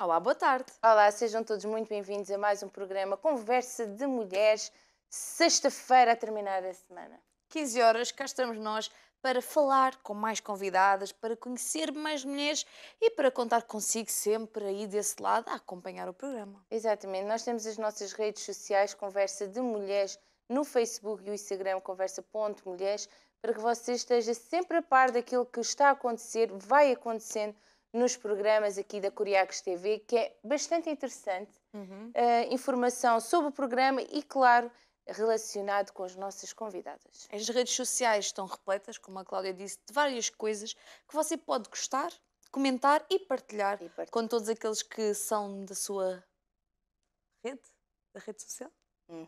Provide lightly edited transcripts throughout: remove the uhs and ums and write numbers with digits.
Olá, boa tarde. Olá, sejam todos muito bem-vindos a mais um programa Conversa de Mulheres, sexta-feira a terminar a semana. 15 horas, cá estamos nós para falar com mais convidadas, para conhecer mais mulheres e para contar consigo sempre aí desse lado a acompanhar o programa. Exatamente, nós temos as nossas redes sociais Conversa de Mulheres no Facebook e o Instagram conversa.mulheres para que você esteja sempre a par daquilo que está a acontecer, vai acontecendo nos programas aqui da Curiacos TV, que é bastante interessante. Informação sobre o programa e, claro, relacionado com as nossas convidadas. As redes sociais estão repletas, como a Cláudia disse, de várias coisas que você pode gostar, comentar e partilhar, com todos aqueles que são da sua da rede social.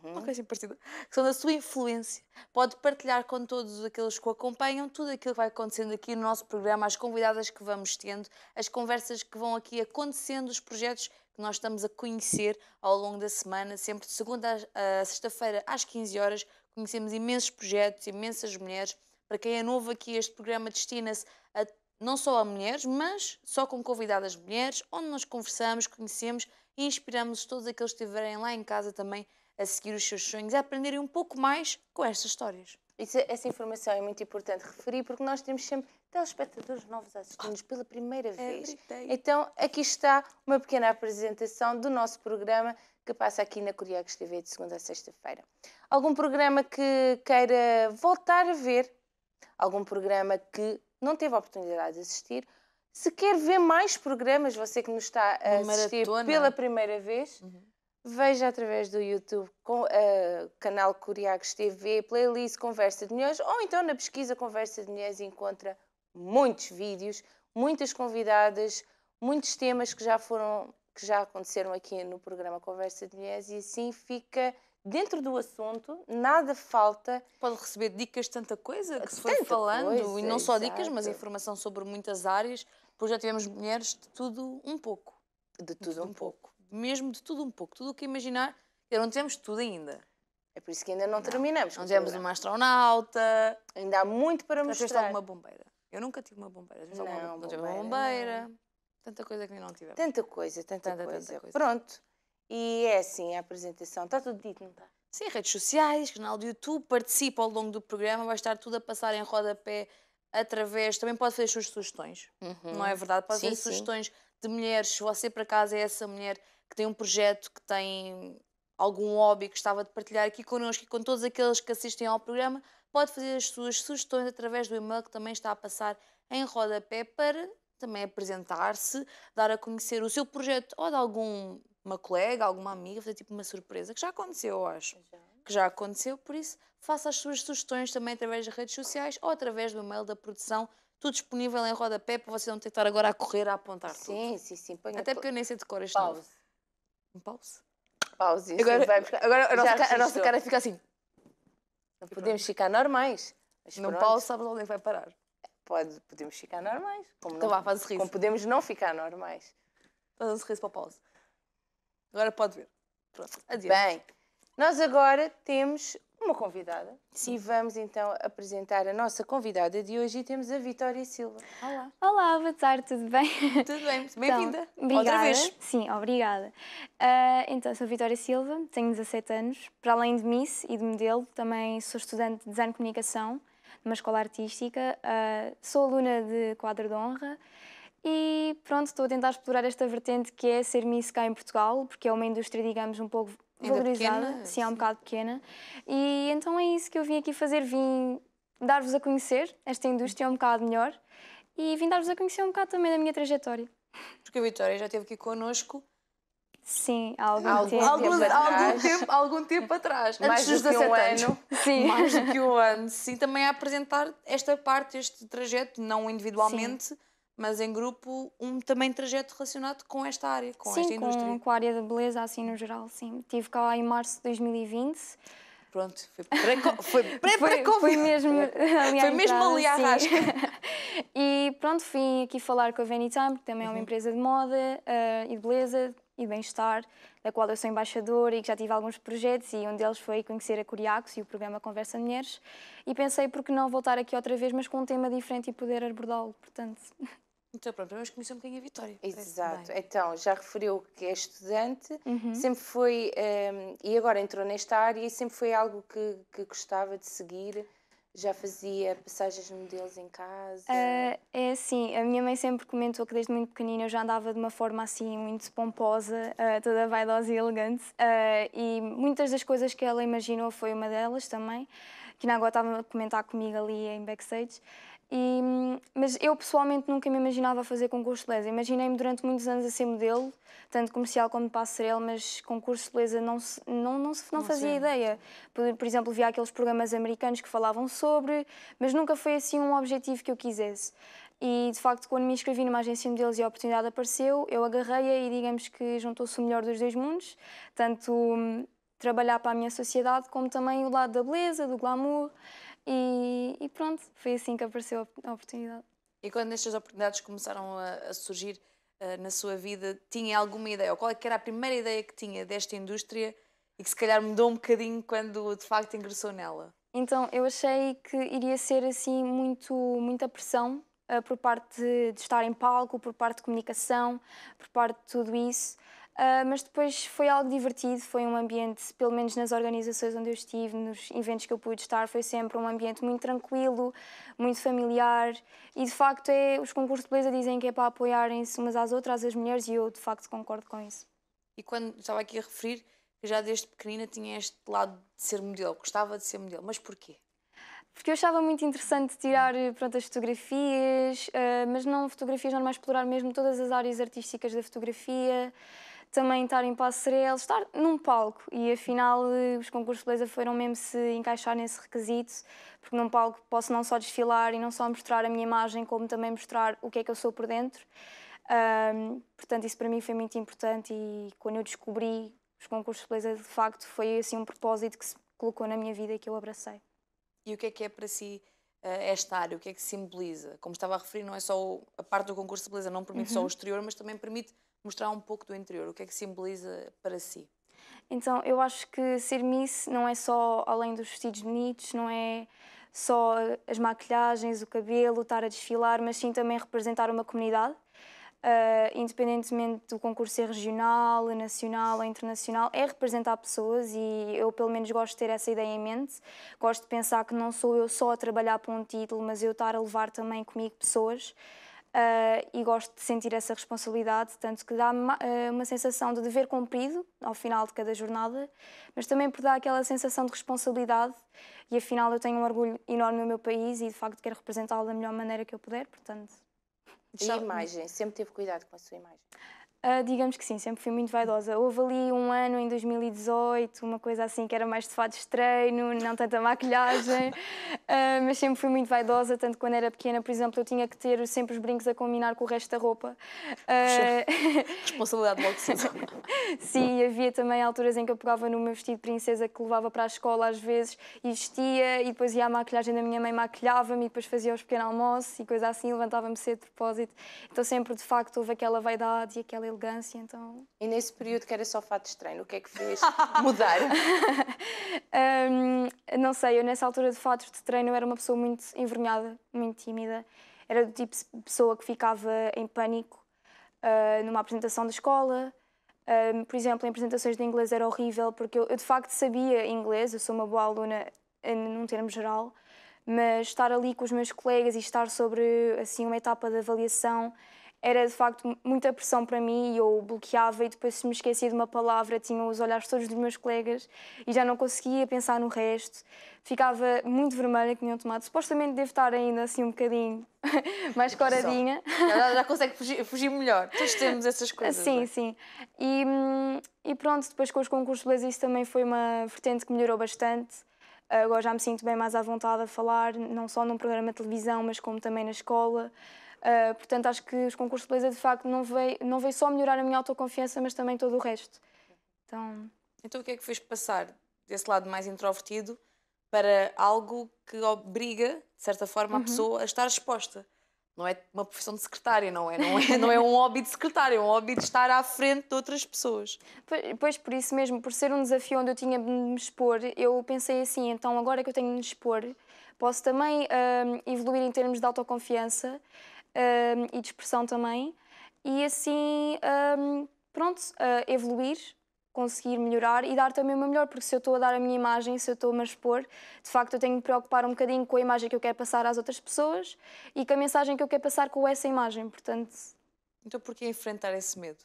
Uma coisa assim parecida, que são da sua influência. Pode partilhar com todos aqueles que o acompanham tudo aquilo que vai acontecendo aqui no nosso programa, as convidadas que vamos tendo, as conversas que vão aqui acontecendo, os projetos que nós estamos a conhecer ao longo da semana, sempre de segunda a sexta-feira às 15 horas, conhecemos imensos projetos, imensas mulheres. Para quem é novo aqui, este programa destina-se não só a mulheres, mas só com convidadas mulheres, onde nós conversamos, conhecemos e inspiramos todos aqueles que estiverem lá em casa também a seguir os seus sonhos, a aprenderem um pouco mais com estas histórias. Essa informação é muito importante referir porque nós temos sempre telespectadores novos a assistir-nos pela primeira vez. Então, aqui está uma pequena apresentação do nosso programa que passa aqui na Curiacos TV de segunda a sexta-feira. Algum programa que queira voltar a ver? Algum programa que não teve a oportunidade de assistir? Se quer ver mais programas, você que nos está a assistir pela primeira vez, veja através do YouTube, canal Curiacos TV, playlist Conversa de Mulheres, ou então na pesquisa Conversa de Mulheres encontra muitos vídeos, muitas convidadas, muitos temas que já aconteceram aqui no programa Conversa de Mulheres e assim fica dentro do assunto, nada falta. Pode receber dicas de tanta coisa que se foi falando, e não só dicas, mas informação sobre muitas áreas, pois já tivemos mulheres de tudo um pouco. De tudo um pouco. Mesmo de tudo um pouco. Tudo o que imaginar, não temos tudo ainda. É por isso que ainda não terminamos. Não tivemos uma astronauta. Ainda há muito para mostrar. Já tiveste alguma bombeira? Eu nunca tive uma bombeira. Não tive uma bombeira. Não. Tanta coisa que ainda não tivemos. Tanta coisa. Pronto. E é assim a apresentação. Está tudo dito, não está? Sim, redes sociais, canal do YouTube, participa ao longo do programa, vai estar tudo a passar em rodapé através... Também pode fazer as suas sugestões, não é verdade? Pode fazer sugestões de mulheres, se você por acaso é essa mulher que tem um projeto, que tem algum hobby que gostava de partilhar aqui connosco e com todos aqueles que assistem ao programa, pode fazer as suas sugestões através do e-mail que também está a passar em rodapé para também apresentar-se, dar a conhecer o seu projeto ou de alguma colega, alguma amiga, fazer tipo uma surpresa, que já aconteceu, eu acho. Que já aconteceu, por isso faça as suas sugestões também através das redes sociais ou através do e-mail da produção, tudo disponível em rodapé para você não ter que estar agora a correr, a apontar tudo. Sim. Até porque eu nem sei decorar este novo. Pause. Pause. Agora a nossa cara fica assim. Não podemos ficar normais. Não pause, sabes onde é que vai parar. Podemos ficar normais. Então vá, faz o sorriso. Como podemos não ficar normais. Faz um sorriso para o pause. Agora pode ver. Pronto, adiante. Bem, nós agora temos uma convidada. E vamos então apresentar a nossa convidada de hoje e temos a Vitória Silva. Olá. Olá, boa tarde, tudo bem? Tudo bem, bem-vinda. Obrigada. Outra vez. Sim, obrigada. Então, sou Vitória Silva, tenho 17 anos. Para além de Miss e de modelo, também sou estudante de Design de Comunicação numa escola artística. Sou aluna de quadro de honra. E pronto, estou a tentar explorar esta vertente que é ser Miss cá em Portugal, porque é uma indústria, digamos, um pouco valorizada. Pequena, sim, é um bocado pequena. E então é isso que eu vim aqui fazer, vim dar-vos a conhecer esta indústria um bocado melhor e vim dar-vos a conhecer um bocado também da minha trajetória. Porque a Vitória já esteve aqui connosco. Sim, há algum tempo atrás. Mais do que um ano. Sim. Mais do que um ano. Sim, também a apresentar esta parte, este trajeto, não individualmente, mas em grupo, também trajeto relacionado com esta área, com esta indústria. Com a área da beleza, assim no geral, sim. Estive cá em março de 2020. Pronto, foi mesmo ali à rasca. E pronto, vim aqui falar com a Vanitime, porque também é uma empresa de moda e de beleza e de bem-estar, da qual eu sou embaixadora e que já tive alguns projetos, e um deles foi conhecer a Curiacos e o programa Conversa de Mulheres. E pensei, por que não voltar aqui outra vez, mas com um tema diferente e poder abordá-lo, portanto... Então, pronto, vamos conhecer um bocadinho a Vitória. Exato. Então, já referiu que é estudante, sempre foi, e agora entrou nesta área e sempre foi algo que gostava de seguir. Já fazia passagens de modelos em casa? É assim, a minha mãe sempre comentou que desde muito pequenina eu já andava de uma forma assim muito pomposa, toda vaidosa e elegante, e muitas das coisas que ela imaginou foi uma delas também, que ainda agora estava a comentar comigo ali em backstage. Mas eu pessoalmente nunca me imaginava fazer concurso de beleza. Imaginei-me durante muitos anos a ser modelo, tanto comercial como de passarela, mas concurso de beleza não fazia ideia. Por exemplo, via aqueles programas americanos que falavam sobre, mas nunca foi assim um objetivo que eu quisesse. E de facto, quando me inscrevi numa agência de modelos e a oportunidade apareceu, eu agarrei-a e digamos que juntou-se o melhor dos dois mundos, tanto trabalhar para a minha sociedade como também o lado da beleza, do glamour. E pronto, foi assim que apareceu a oportunidade. E quando estas oportunidades começaram a surgir na sua vida, tinha alguma ideia? Ou qual é que era a primeira ideia que tinha desta indústria e que se calhar mudou um bocadinho quando de facto ingressou nela? Então, eu achei que iria ser assim muita pressão por parte de estar em palco, por parte de comunicação, por parte de tudo isso. Mas depois foi algo divertido, foi um ambiente, pelo menos nas organizações onde eu estive, nos eventos que eu pude estar, foi sempre um ambiente muito tranquilo, muito familiar e de facto os concursos de beleza dizem que é para apoiarem-se umas às outras, as mulheres, e eu de facto concordo com isso. E quando estava aqui a referir que já desde pequenina tinha este lado de ser modelo, gostava de ser modelo, mas porquê? Porque eu achava muito interessante tirar pronto, as fotografias, mas não fotografias normais, explorar mesmo todas as áreas artísticas da fotografia, também estar em passarelas, estar num palco. E afinal os concursos de beleza foram mesmo se encaixar nesse requisito, porque num palco posso não só desfilar e não só mostrar a minha imagem, como também mostrar o que é que eu sou por dentro. Portanto, isso para mim foi muito importante e quando eu descobri os concursos de beleza, de facto, foi assim um propósito que se colocou na minha vida e que eu abracei. E o que é para si esta área? O que é que simboliza? Como estava a referir, não é só a parte do concurso de beleza, não permite só o exterior, mas também permite mostrar um pouco do interior. O que é que simboliza para si? Então, eu acho que ser Miss não é só além dos vestidos bonitos, não é só as maquilhagens, o cabelo, estar a desfilar, mas sim também representar uma comunidade. Independentemente do concurso ser regional, nacional ou internacional, é representar pessoas e eu pelo menos gosto de ter essa ideia em mente. Gosto de pensar que não sou eu só a trabalhar para um título, mas eu estar a levar também comigo pessoas e gosto de sentir essa responsabilidade, tanto que dá-me uma sensação de dever cumprido ao final de cada jornada, mas também por dar aquela sensação de responsabilidade e afinal eu tenho um orgulho enorme no meu país e de facto quero representá-lo da melhor maneira que eu puder, portanto... E a imagem? Sempre teve cuidado com a sua imagem? Digamos que sim, sempre fui muito vaidosa. Houve ali um ano, em 2018, uma coisa assim que era mais de fatos de treino, não tanta maquilhagem, mas sempre fui muito vaidosa, tanto que quando era pequena, por exemplo, eu tinha que ter sempre os brincos a combinar com o resto da roupa. Responsabilidade logo cedo. Sim, havia também alturas em que eu pegava no meu vestido de princesa que levava para a escola às vezes e vestia, e depois ia à maquilhagem da minha mãe, maquilhava-me e depois fazia os pequenos almoços e coisa assim, levantava-me cedo de propósito. Então sempre, de facto, houve aquela vaidade e aquela elegância, então... E nesse período que era só fato de treino, o que é que fez mudar? Não sei, eu nessa altura de fatos de treino eu era uma pessoa muito envergonhada, muito tímida. Era do tipo de pessoa que ficava em pânico numa apresentação da escola. Por exemplo, em apresentações de inglês era horrível, porque eu de facto sabia inglês, eu sou uma boa aluna num termo geral, mas estar ali com os meus colegas e estar sobre assim, uma etapa de avaliação era de facto muita pressão para mim e eu bloqueava e depois se me esquecia de uma palavra tinha os olhares todos dos meus colegas e já não conseguia pensar no resto. Ficava muito vermelha, que tinham tomado. Supostamente devo estar ainda assim um bocadinho mais coradinha. Já consegue fugir melhor. Todos temos essas coisas. Sim, não é? sim. E pronto, depois com os concursos de beleza isso também foi uma vertente que melhorou bastante. Agora já me sinto bem mais à vontade a falar, não só num programa de televisão, mas como também na escola. Portanto, acho que os concursos de beleza, de facto, não veio só melhorar a minha autoconfiança, mas também todo o resto. Então o que é que fez passar desse lado mais introvertido para algo que obriga, de certa forma, a pessoa a estar exposta? Não é uma profissão de secretária, não é um hobby de secretária, é um hobby de estar à frente de outras pessoas. Pois, por isso mesmo, por ser um desafio onde eu tinha de me expor, eu pensei assim, então agora que eu tenho de me expor, posso também evoluir em termos de autoconfiança e de expressão também. E assim, pronto, evoluir, conseguir melhorar e dar também o meu melhor, porque se eu estou a dar a minha imagem, se eu estou-me a expor, de facto eu tenho que me preocupar um bocadinho com a imagem que eu quero passar às outras pessoas e com a mensagem que eu quero passar com essa imagem, portanto... Então porquê enfrentar esse medo?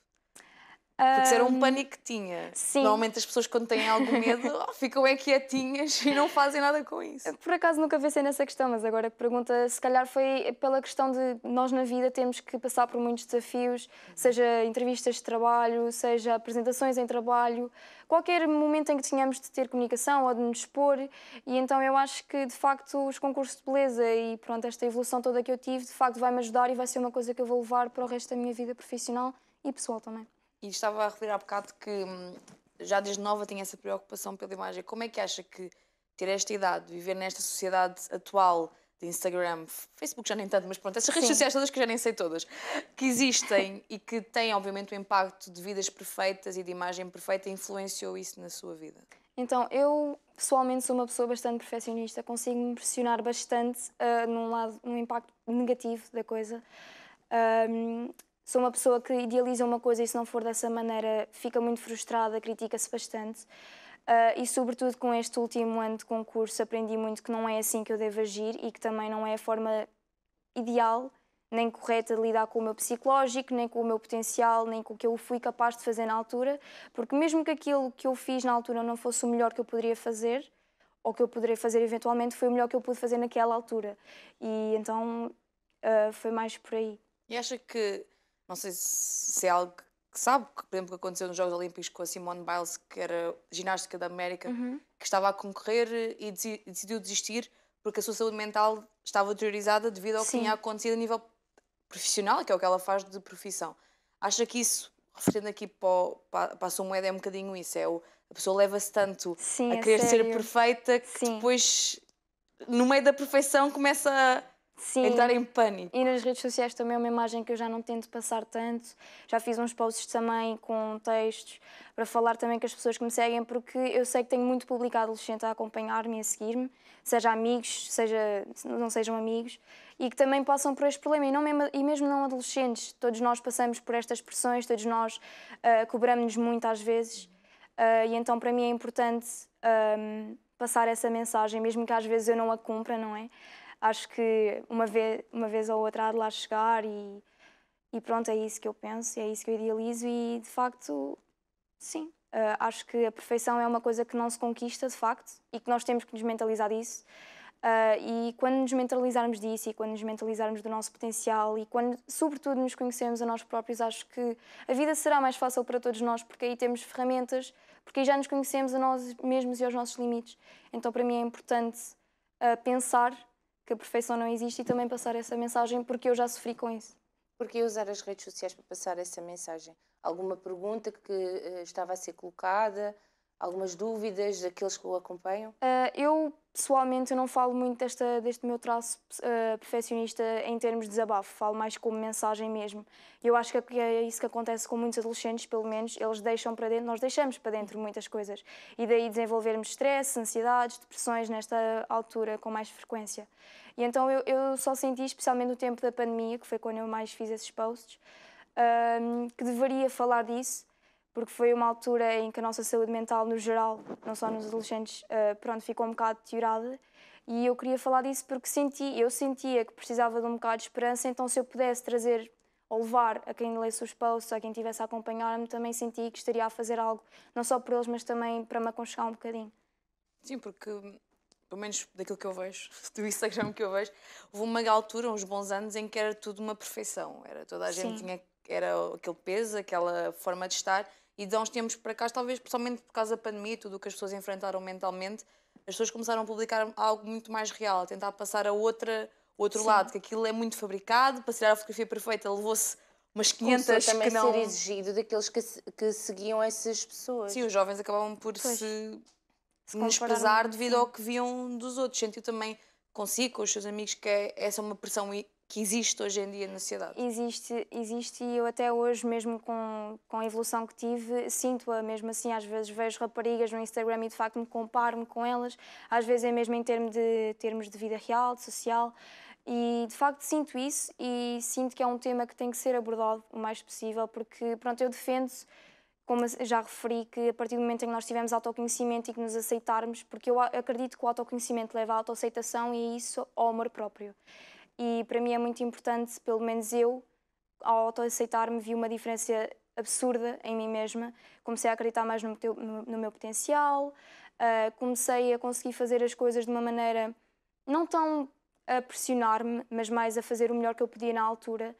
Porque se era um pânico que tinha. Sim. Normalmente as pessoas quando têm algum medo ficam quietinhas e não fazem nada com isso. Por acaso nunca pensei nessa questão, mas agora que pergunta, se calhar foi pela questão de nós na vida temos que passar por muitos desafios, seja entrevistas de trabalho, seja apresentações em trabalho, qualquer momento em que tenhamos de ter comunicação ou de nos expor, e então eu acho que de facto os concursos de beleza e pronto, esta evolução toda que eu tive, de facto vai-me ajudar e vai ser uma coisa que eu vou levar para o resto da minha vida profissional e pessoal também. E estava a referir há bocado que já desde nova tinha essa preocupação pela imagem. Como é que acha que ter esta idade, viver nesta sociedade atual de Instagram, Facebook já nem tanto, mas pronto, essas redes sociais todas que já nem sei todas, que existem e que têm obviamente o impacto de vidas perfeitas e de imagem perfeita, influenciou isso na sua vida? Então, eu pessoalmente sou uma pessoa bastante perfeccionista, consigo me pressionar bastante num impacto negativo da coisa. Sou uma pessoa que idealiza uma coisa e se não for dessa maneira fica muito frustrada, critica-se bastante. E sobretudo com este último ano de concurso aprendi muito que não é assim que eu devo agir e que também não é a forma ideal nem correta de lidar com o meu psicológico, nem com o meu potencial, nem com o que eu fui capaz de fazer na altura, porque mesmo que aquilo que eu fiz na altura não fosse o melhor que eu poderia fazer, ou que eu poderia fazer eventualmente, foi o melhor que eu pude fazer naquela altura. E então foi mais por aí. E acha que, não sei se é algo que sabe, que, por exemplo, que aconteceu nos Jogos Olímpicos com a Simone Biles, que era ginástica da América, que estava a concorrer e decidiu desistir porque a sua saúde mental estava deteriorizada devido ao que tinha acontecido a nível profissional, que é o que ela faz de profissão. Acha que isso, referindo aqui para a sua moeda, é um bocadinho isso? A pessoa leva-se tanto a querer ser perfeita que depois, no meio da perfeição, começa a entrar em pânico. E nas redes sociais também é uma imagem que eu já não tento passar tanto. Já fiz uns posts também com textos para falar também com as pessoas que me seguem, porque eu sei que tenho muito público adolescente a acompanhar-me e a seguir-me, seja amigos, não sejam amigos, e que também passam por este problema. E mesmo não adolescentes, todos nós passamos por estas pressões, todos nós cobramos-nos muito às vezes. E então para mim é importante passar essa mensagem, mesmo que às vezes eu não a cumpra, não é? Acho que uma vez ou outra há de lá chegar e pronto, é isso que eu penso, é isso que eu idealizo e, de facto, sim. Acho que a perfeição é uma coisa que não se conquista, de facto, e que nós temos que nos mentalizar disso. E quando nos mentalizarmos disso e quando nos mentalizarmos do nosso potencial e quando, sobretudo, nos conhecemos a nós próprios, acho que a vida será mais fácil para todos nós, porque aí temos ferramentas, porque aí já nos conhecemos a nós mesmos e aos nossos limites. Então, para mim é importante pensar que a perfeição não existe e também passar essa mensagem, porque eu já sofri com isso. Porquê usar as redes sociais para passar essa mensagem? Alguma pergunta que estava a ser colocada? Algumas dúvidas daqueles que o acompanham? Eu, pessoalmente, eu não falo muito deste meu traço perfeccionista em termos de desabafo, falo mais como mensagem mesmo. Eu acho que é isso que acontece com muitos adolescentes, pelo menos, eles deixam para dentro, nós deixamos para dentro muitas coisas. E daí desenvolvermos stress, ansiedades, depressões nesta altura com mais frequência. E então eu só senti, especialmente no tempo da pandemia, que foi quando eu mais fiz esses posts, que deveria falar disso, porque foi uma altura em que a nossa saúde mental, no geral, não só nos adolescentes, ficou um bocado deteriorada. E eu queria falar disso porque eu sentia que precisava de um bocado de esperança, então se eu pudesse trazer ou levar a quem lesse os posts, a quem estivesse a acompanhar-me, também senti que estaria a fazer algo, não só por eles, mas também para me aconchegar um bocadinho. Sim, porque, pelo menos daquilo que eu vejo, do Instagram que eu vejo, houve uma altura, uns bons anos, em que era tudo uma perfeição. Toda a gente era aquele peso, aquela forma de estar. E de há uns tempos para cá, talvez, principalmente por causa da pandemia, tudo o que as pessoas enfrentaram mentalmente, as pessoas começaram a publicar algo muito mais real, a tentar passar a outro lado, que aquilo é muito fabricado, para tirar a fotografia perfeita levou-se umas 500 também que não... ser exigido daqueles que seguiam essas pessoas. Sim, os jovens acabavam por se menosprezar devido ao que viam dos outros. Sentiu também consigo, com os seus amigos, que essa é uma pressão que existe hoje em dia na sociedade? Existe e eu até hoje, mesmo com a evolução que tive, sinto-a mesmo assim. Às vezes vejo raparigas no Instagram e de facto me comparo-me com elas, às vezes é mesmo em termos de vida real, de social, E de facto sinto isso e sinto que é um tema que tem que ser abordado o mais possível, porque pronto, eu defendo, como já referi, que a partir do momento em que nós tivermos autoconhecimento e que nos aceitarmos, porque eu acredito que o autoconhecimento leva à autoaceitação e isso ao amor próprio. E para mim é muito importante, pelo menos eu, ao autoaceitar-me, vi uma diferença absurda em mim mesma. Comecei a acreditar mais no meu potencial, comecei a conseguir fazer as coisas de uma maneira não tão a pressionar-me, mas mais a fazer o melhor que eu podia na altura.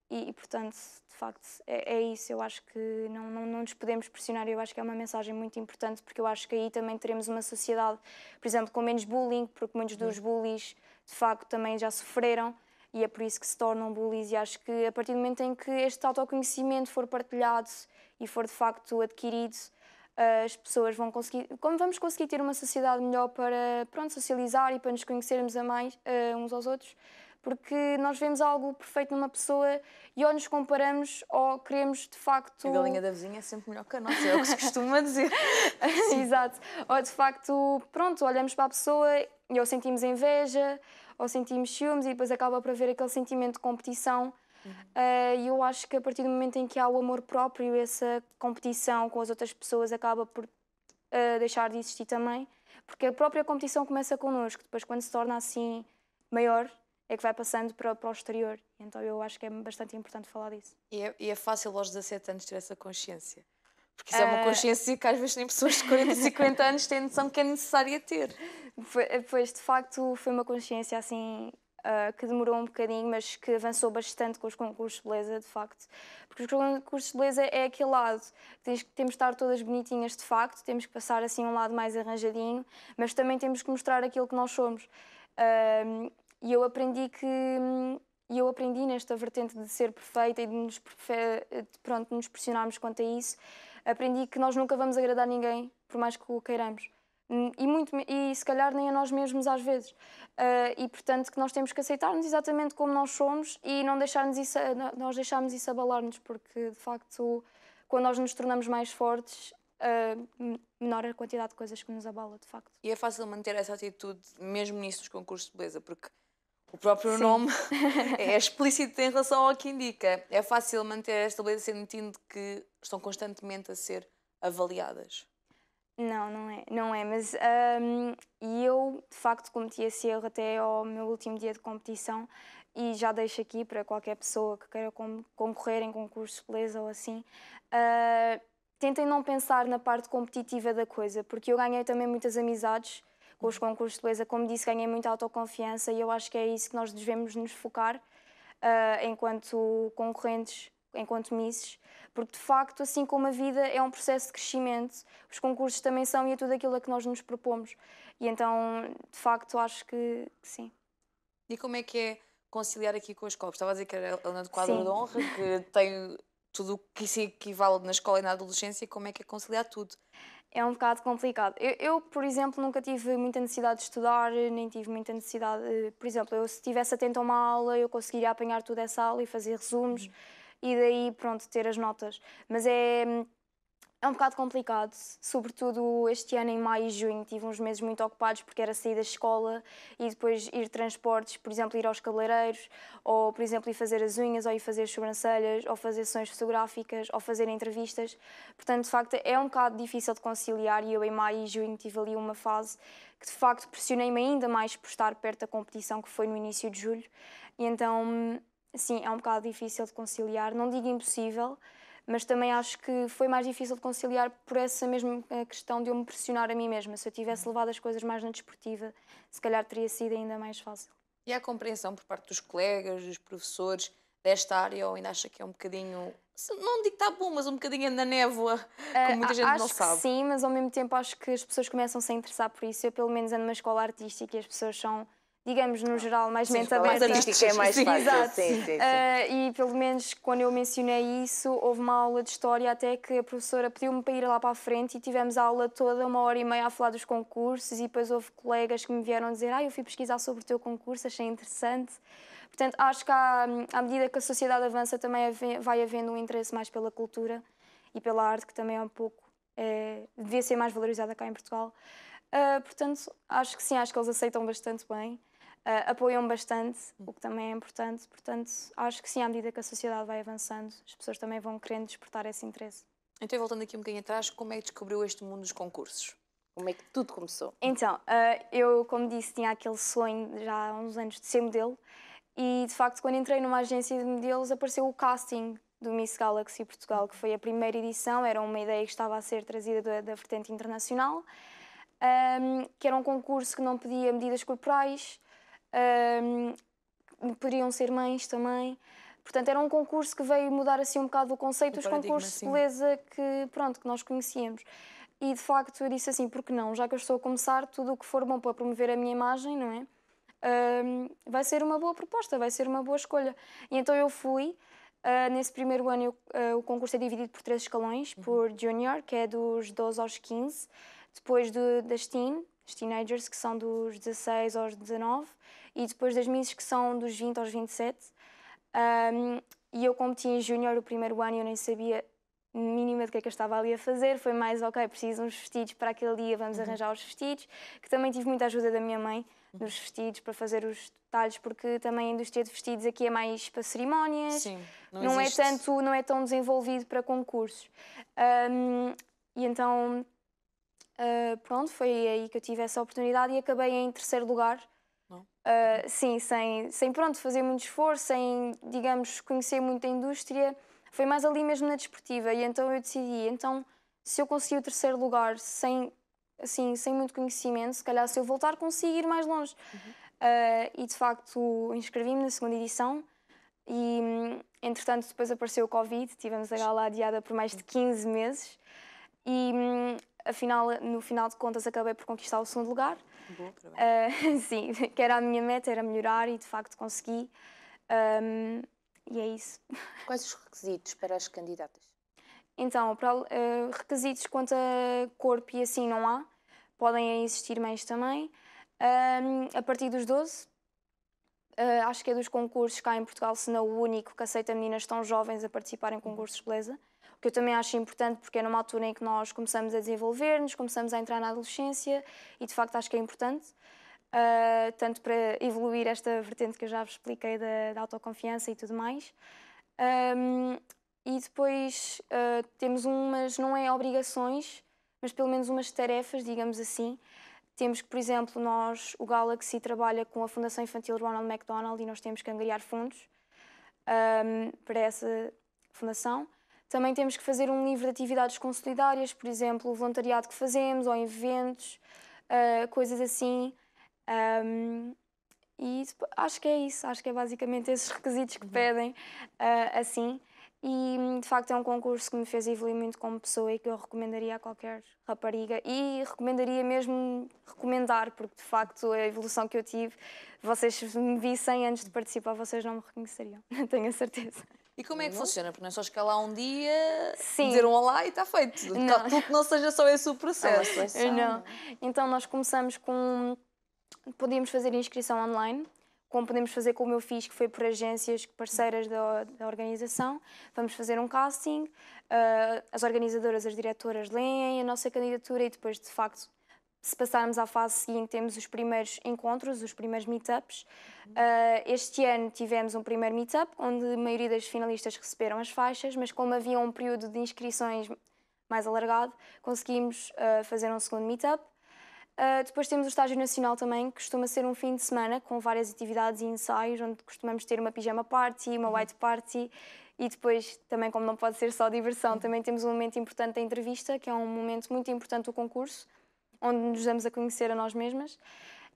E portanto, de facto, é isso. Eu acho que não nos podemos pressionar. Eu acho que é uma mensagem muito importante, porque eu acho que aí também teremos uma sociedade, por exemplo, com menos bullying, porque muitos dos bullies, de facto, também já sofreram. E é por isso que se tornam bullies, e acho que a partir do momento em que este autoconhecimento for partilhado e for de facto adquirido, as pessoas vão conseguir, como vamos conseguir ter uma sociedade melhor para, pronto, socializar e para nos conhecermos a mais uns aos outros, porque nós vemos algo perfeito numa pessoa e ou nos comparamos ou queremos de facto... A galinha da vizinha é sempre melhor que a nossa, é o que se costuma dizer. Exato. Ou de facto, pronto, olhamos para a pessoa e ou sentimos inveja, ou sentimos ciúmes e depois acaba por haver aquele sentimento de competição. E eu acho que a partir do momento em que há o amor próprio, essa competição com as outras pessoas acaba por deixar de existir também, porque a própria competição começa connosco, depois quando se torna assim maior é que vai passando para o exterior. Então eu acho que é bastante importante falar disso. E é fácil aos 17 anos ter essa consciência? Porque isso é uma consciência que às vezes nem pessoas de 40, 50 anos têm noção que é necessária ter. Pois, de facto, foi uma consciência assim que demorou um bocadinho, mas que avançou bastante com os concursos de beleza, de facto. Porque os concursos de beleza é aquele lado, temos que estar todas bonitinhas de facto, temos que passar assim um lado mais arranjadinho, mas também temos que mostrar aquilo que nós somos. E eu aprendi nesta vertente de ser perfeita e de nos pressionarmos quanto a isso. Aprendi que nós nunca vamos agradar ninguém, por mais que o queiramos. E se calhar nem a nós mesmos às vezes. E portanto que nós temos que aceitar-nos exatamente como nós somos e não deixarmos isso abalar-nos, porque de facto quando nós nos tornamos mais fortes, menor a quantidade de coisas que nos abala, de facto. E é fácil manter essa atitude mesmo nisso dos concursos de beleza, porque o próprio nome é explícito em relação ao que indica. É fácil manter esta beleza sentindo que estão constantemente a ser avaliadas. Não é, mas eu de facto cometi esse erro até ao meu último dia de competição e já deixo aqui para qualquer pessoa que queira concorrer em concursos de beleza ou assim, tentem não pensar na parte competitiva da coisa, porque eu ganhei também muitas amizades com os concursos de beleza, como disse, ganhei muita autoconfiança e eu acho que é isso que nós devemos nos focar enquanto concorrentes, enquanto misses, porque de facto, assim como a vida é um processo de crescimento, os concursos também são e é tudo aquilo a que nós nos propomos. E então, de facto, acho que sim. E como é que é conciliar aqui com a escola? Estava a dizer que era a Helena de Quadro de Honra, que tem tudo o que se equivale na escola e na adolescência, como é que é conciliar tudo? É um bocado complicado. Eu, por exemplo, nunca tive muita necessidade de estudar, nem tive muita necessidade... Por exemplo, eu se estivesse atenta a uma aula, eu conseguiria apanhar toda essa aula e fazer resumos e daí, pronto, ter as notas. Mas é um bocado complicado, sobretudo este ano em maio e junho tive uns meses muito ocupados porque era sair da escola e depois ir de transportes, por exemplo, ir aos cabeleireiros ou, por exemplo, ir fazer as unhas ou ir fazer as sobrancelhas ou fazer sessões fotográficas ou fazer entrevistas. Portanto, de facto, é um bocado difícil de conciliar e eu em maio e junho tive ali uma fase que, de facto, pressionei-me ainda mais por estar perto da competição, que foi no início de julho. E então, sim, é um bocado difícil de conciliar. Não digo impossível, mas também acho que foi mais difícil de conciliar por essa mesma questão de eu me pressionar a mim mesma. Se eu tivesse levado as coisas mais na desportiva, se calhar teria sido ainda mais fácil. E há compreensão por parte dos colegas, dos professores desta área, ou ainda acha que é um bocadinho, não digo tabu, mas um bocadinho na névoa, como muita gente não sabe? Acho que sim, mas ao mesmo tempo acho que as pessoas começam -se a interessar por isso. Eu pelo menos ando numa escola artística e as pessoas são, digamos, no geral, mais mente aberta. Artística é mais fácil. Exato. Sim. E pelo menos quando eu mencionei isso, houve uma aula de história até que a professora pediu-me para ir lá para a frente e tivemos a aula toda, 1h30 a falar dos concursos e depois houve colegas que me vieram dizer eu fui pesquisar sobre o teu concurso, achei interessante. Portanto, acho que à medida que a sociedade avança também vai havendo um interesse mais pela cultura e pela arte, que também é um pouco, devia ser mais valorizada cá em Portugal. Portanto, acho que sim, acho que eles aceitam bastante bem. apoiam bastante, o que também é importante. Portanto, acho que sim, à medida que a sociedade vai avançando, as pessoas também vão querendo despertar esse interesse. Então, voltando aqui um bocadinho atrás, como é que descobriu este mundo dos concursos? Como é que tudo começou? Então, eu, como disse, tinha aquele sonho já há uns anos de ser modelo e, de facto, quando entrei numa agência de modelos, apareceu o casting do Miss Galaxy Portugal, que foi a primeira edição. Era uma ideia que estava a ser trazida da vertente internacional, que era um concurso que não pedia medidas corporais, poderiam ser mães também. Portanto, era um concurso que veio mudar assim um bocado o conceito dos concursos de beleza que nós conhecíamos. E, de facto, eu disse assim, por que não? Já que eu estou a começar, tudo o que for bom para promover a minha imagem, não é? Vai ser uma boa proposta, vai ser uma boa escolha. E então eu fui. Nesse primeiro ano, o concurso é dividido por 3 escalões, por Junior, que é dos 12 aos 15, depois das Teenagers, que são dos 16 aos 19, e depois das Misses, que são dos 20 aos 27. E eu competi em Junior o primeiro ano e eu nem sabia mínima do que é que eu estava ali a fazer. Foi mais, ok, preciso uns vestidos para aquele dia, vamos arranjar os vestidos, que também tive muita ajuda da minha mãe nos vestidos, para fazer os detalhes, porque também a indústria de vestidos aqui é mais para cerimónias. Sim, não é tão desenvolvido para concursos. E então, pronto, foi aí que eu tive essa oportunidade e acabei em 3º lugar. Sim, sem pronto, fazer muito esforço, sem, digamos, conhecer muito a indústria. Foi mais ali mesmo na desportiva. E então eu decidi, então, se eu consegui o 3º lugar sem muito conhecimento, se calhar se eu voltar consigo ir mais longe. E de facto inscrevi-me na 2ª edição e entretanto depois apareceu o Covid, tivemos a gala adiada por mais de 15 meses e afinal, no final de contas acabei por conquistar o 2º lugar. Boa, sim, que era a minha meta, era melhorar e de facto consegui. E é isso. Quais os requisitos para as candidatas? Então, requisitos quanto a corpo e assim não há. Podem existir meios também. A partir dos 12, acho que é dos concursos cá em Portugal, se não o único que aceita meninas tão jovens a participar em concursos de beleza. O que eu também acho importante, porque é numa altura em que nós começamos a desenvolver-nos, começamos a entrar na adolescência e de facto acho que é importante. Tanto para evoluir esta vertente que eu já vos expliquei da autoconfiança e tudo mais. E depois temos umas, não é obrigações, mas pelo menos umas tarefas, digamos assim. Temos que, por exemplo, o Galaxy trabalha com a Fundação Infantil Ronald McDonald e nós temos que angariar fundos para essa fundação. Também temos que fazer um livro de atividades consolidárias, por exemplo, o voluntariado que fazemos ou eventos, coisas assim. E acho que é isso, acho que é basicamente esses requisitos que pedem, assim. E de facto é um concurso que me fez evoluir muito como pessoa e que eu recomendaria a qualquer rapariga e recomendaria mesmo recomendar, porque de facto a evolução que eu tive, vocês se me vissem antes de participar, vocês não me reconheceriam, tenho a certeza. E como é que funciona? Porque não é só chegar lá um dia, Sim. dizer um olá e está feito. Não. Tudo que não seja só esse o processo. Não. Então nós começamos podíamos fazer inscrição online, como podemos fazer como eu fiz, que foi por agências parceiras da organização. Vamos fazer um casting, as organizadoras, as diretoras leem a nossa candidatura e depois, de facto, se passarmos à fase seguinte, temos os primeiros encontros, os primeiros meetups. Este ano tivemos um primeiro meetup, onde a maioria das finalistas receberam as faixas, mas como havia um período de inscrições mais alargado, conseguimos fazer um segundo meetup. Depois temos o estágio nacional também, que costuma ser um fim de semana com várias atividades e ensaios, onde costumamos ter uma pijama party, uma white party e depois também, como não pode ser só diversão, também temos um momento importante da entrevista, que é um momento muito importante do concurso, onde nos damos a conhecer a nós mesmas.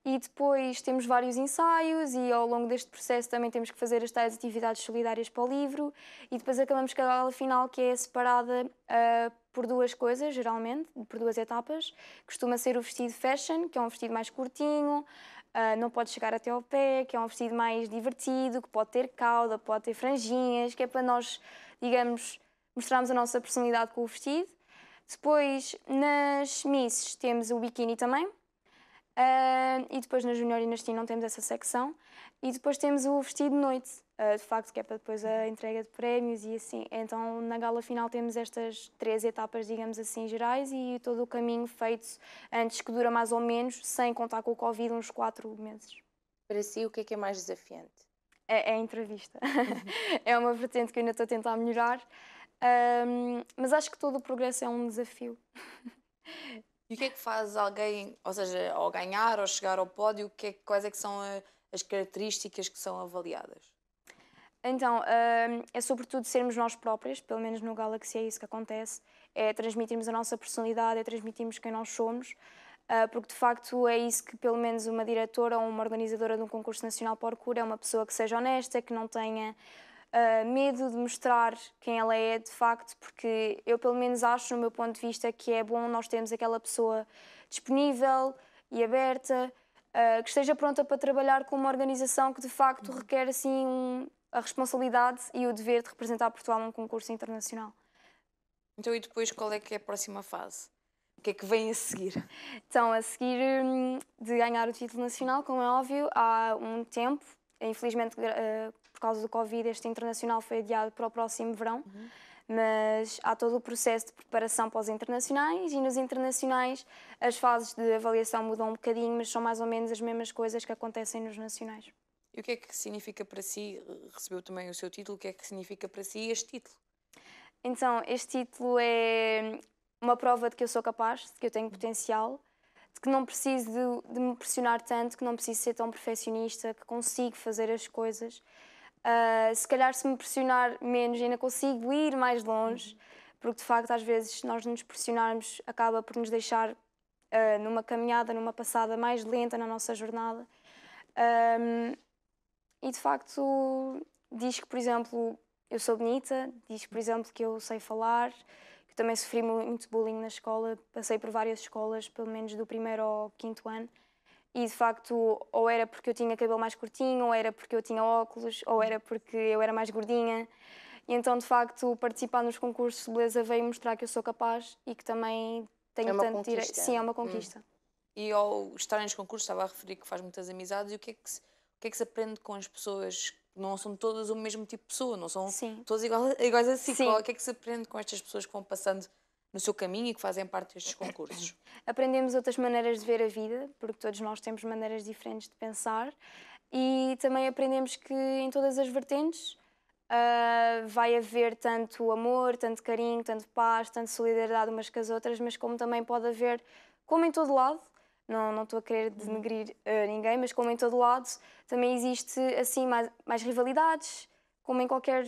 E depois temos vários ensaios e ao longo deste processo também temos que fazer as tais atividades solidárias para o livro e depois acabamos com a gala final, que é separada por 2 coisas, geralmente, por 2 etapas. Costuma ser o vestido fashion, que é um vestido mais curtinho, não pode chegar até ao pé, que é um vestido mais divertido, que pode ter cauda, pode ter franjinhas, que é para nós, digamos, mostrarmos a nossa personalidade com o vestido. Depois, nas misses, temos o biquíni também. E depois na Junior e na Teen não temos essa secção. E depois temos o vestido de noite, de facto, que é para depois a entrega de prémios e assim. Então na gala final temos estas 3 etapas, digamos assim, gerais e todo o caminho feito antes, que dura mais ou menos, sem contar com o Covid, uns 4 meses. Para si, o que é mais desafiante? É a entrevista. É uma vertente que eu ainda estou a tentar melhorar, mas acho que todo o progresso é um desafio. E o que é que faz alguém, ou seja, ao ganhar ou chegar ao pódio, quais é que são as características que são avaliadas? Então, é sobretudo sermos nós próprias, pelo menos no Galaxy é isso que acontece, é transmitirmos a nossa personalidade, é transmitirmos quem nós somos, porque de facto é isso que pelo menos uma diretora ou uma organizadora de um concurso nacional procura, é uma pessoa que seja honesta, que não tenha medo de mostrar quem ela é de facto, porque eu pelo menos acho, no meu ponto de vista, que é bom nós termos aquela pessoa disponível e aberta, que esteja pronta para trabalhar com uma organização que de facto requer assim a responsabilidade e o dever de representar Portugal num concurso internacional. Então, e depois qual é que é a próxima fase? O que é que vem a seguir? Então, a seguir de ganhar o título nacional, como é óbvio, há um tempo, infelizmente por causa do Covid, este internacional foi adiado para o próximo verão, mas há todo o processo de preparação para os internacionais e nos internacionais as fases de avaliação mudam um bocadinho, mas são mais ou menos as mesmas coisas que acontecem nos nacionais. E o que é que significa para si, recebeu também o seu título, o que é que significa para si este título? Então, este título é uma prova de que eu sou capaz, de que eu tenho potencial, de que não preciso de me pressionar tanto, que não preciso ser tão perfeccionista, que consigo fazer as coisas. Se calhar se me pressionar menos ainda consigo ir mais longe, porque de facto às vezes nós nos pressionarmos acaba por nos deixar numa caminhada, numa passada mais lenta na nossa jornada. E de facto diz que, por exemplo, eu sou bonita, diz que, por exemplo, que eu sei falar, que também sofri muito bullying na escola, passei por várias escolas, pelo menos do 1º ao 5º ano, e de facto ou era porque eu tinha cabelo mais curtinho, ou era porque eu tinha óculos, ou era porque eu era mais gordinha, e então de facto participar nos concursos de beleza veio mostrar que eu sou capaz e que também tenho tanto direito. Sim, é uma conquista. E ao estar nos concursos, estava a referir que faz muitas amizades, e o que é que se aprende com as pessoas? Não são todas o mesmo tipo de pessoa, não são todas iguais a si. O que é que se aprende com estas pessoas que vão passando no seu caminho e que fazem parte destes concursos? Aprendemos outras maneiras de ver a vida, porque todos nós temos maneiras diferentes de pensar, e também aprendemos que em todas as vertentes vai haver tanto amor, tanto carinho, tanto paz, tanto solidariedade umas com as outras, mas como também pode haver, como em todo lado, não estou a querer denegrir ninguém, mas como em todo lado, também existe assim mais rivalidades, como em qualquer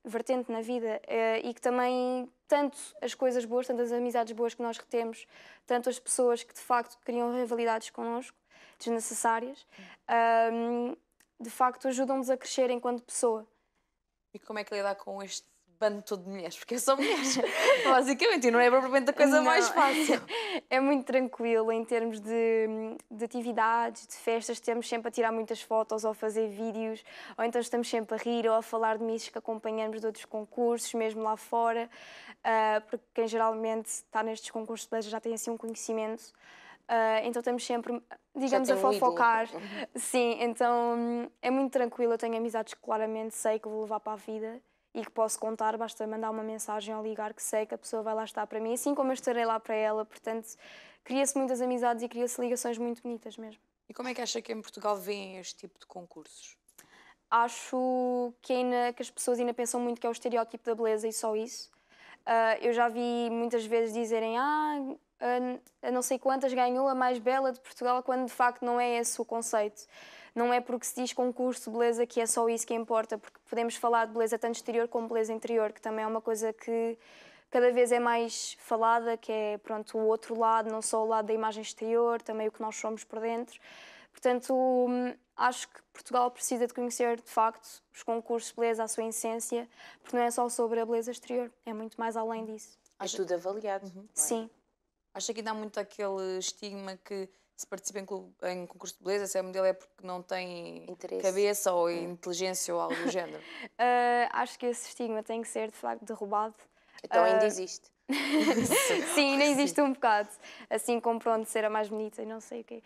vertente na vida, e que também tanto as coisas boas, tanto as amizades boas que nós retemos, tanto as pessoas que de facto criam rivalidades connosco, desnecessárias, de facto ajudam-nos a crescer enquanto pessoa. E como é que lidar com este bando todo de mulheres? Porque são mulheres, basicamente, e não é propriamente a coisa mais fácil. É muito tranquilo em termos de atividades, de festas, estamos sempre a tirar muitas fotos ou a fazer vídeos, ou então estamos sempre a rir ou a falar de misses que acompanhamos de outros concursos, mesmo lá fora, porque quem geralmente está nestes concursos de beleza já tem assim um conhecimento. Então estamos sempre, digamos, a fofocar. Sim, então é muito tranquilo, eu tenho amizades que claramente sei que vou levar para a vida e que posso contar, basta mandar uma mensagem ou ligar que sei que a pessoa vai lá estar para mim, assim como eu estarei lá para ela, portanto cria-se muitas amizades e cria-se ligações muito bonitas mesmo. E como é que acha que em Portugal vêem este tipo de concursos? Acho que as pessoas ainda pensam muito que é o estereótipo da beleza e só isso. Eu já vi muitas vezes dizerem a não sei quantas ganhou a mais bela de Portugal, quando de facto não é esse o conceito. Não é porque se diz concurso de beleza que é só isso que importa, porque podemos falar de beleza tanto exterior como beleza interior, que também é uma coisa que cada vez é mais falada, que é pronto, o outro lado, não só o lado da imagem exterior, também o que nós somos por dentro. Portanto, acho que Portugal precisa de conhecer, de facto, os concursos de beleza, a sua essência, porque não é só sobre a beleza exterior, é muito mais além disso. É tudo avaliado. Sim. Acha que ainda há muito aquele estigma que se participa em concurso de beleza, se é modelo é porque não tem interesse, cabeça ou inteligência ou algo do género? Acho que esse estigma tem que ser, de facto, derrubado. Então ainda existe. Sim, ainda existe um bocado. Assim como pronto, ser a mais bonita e não sei o quê.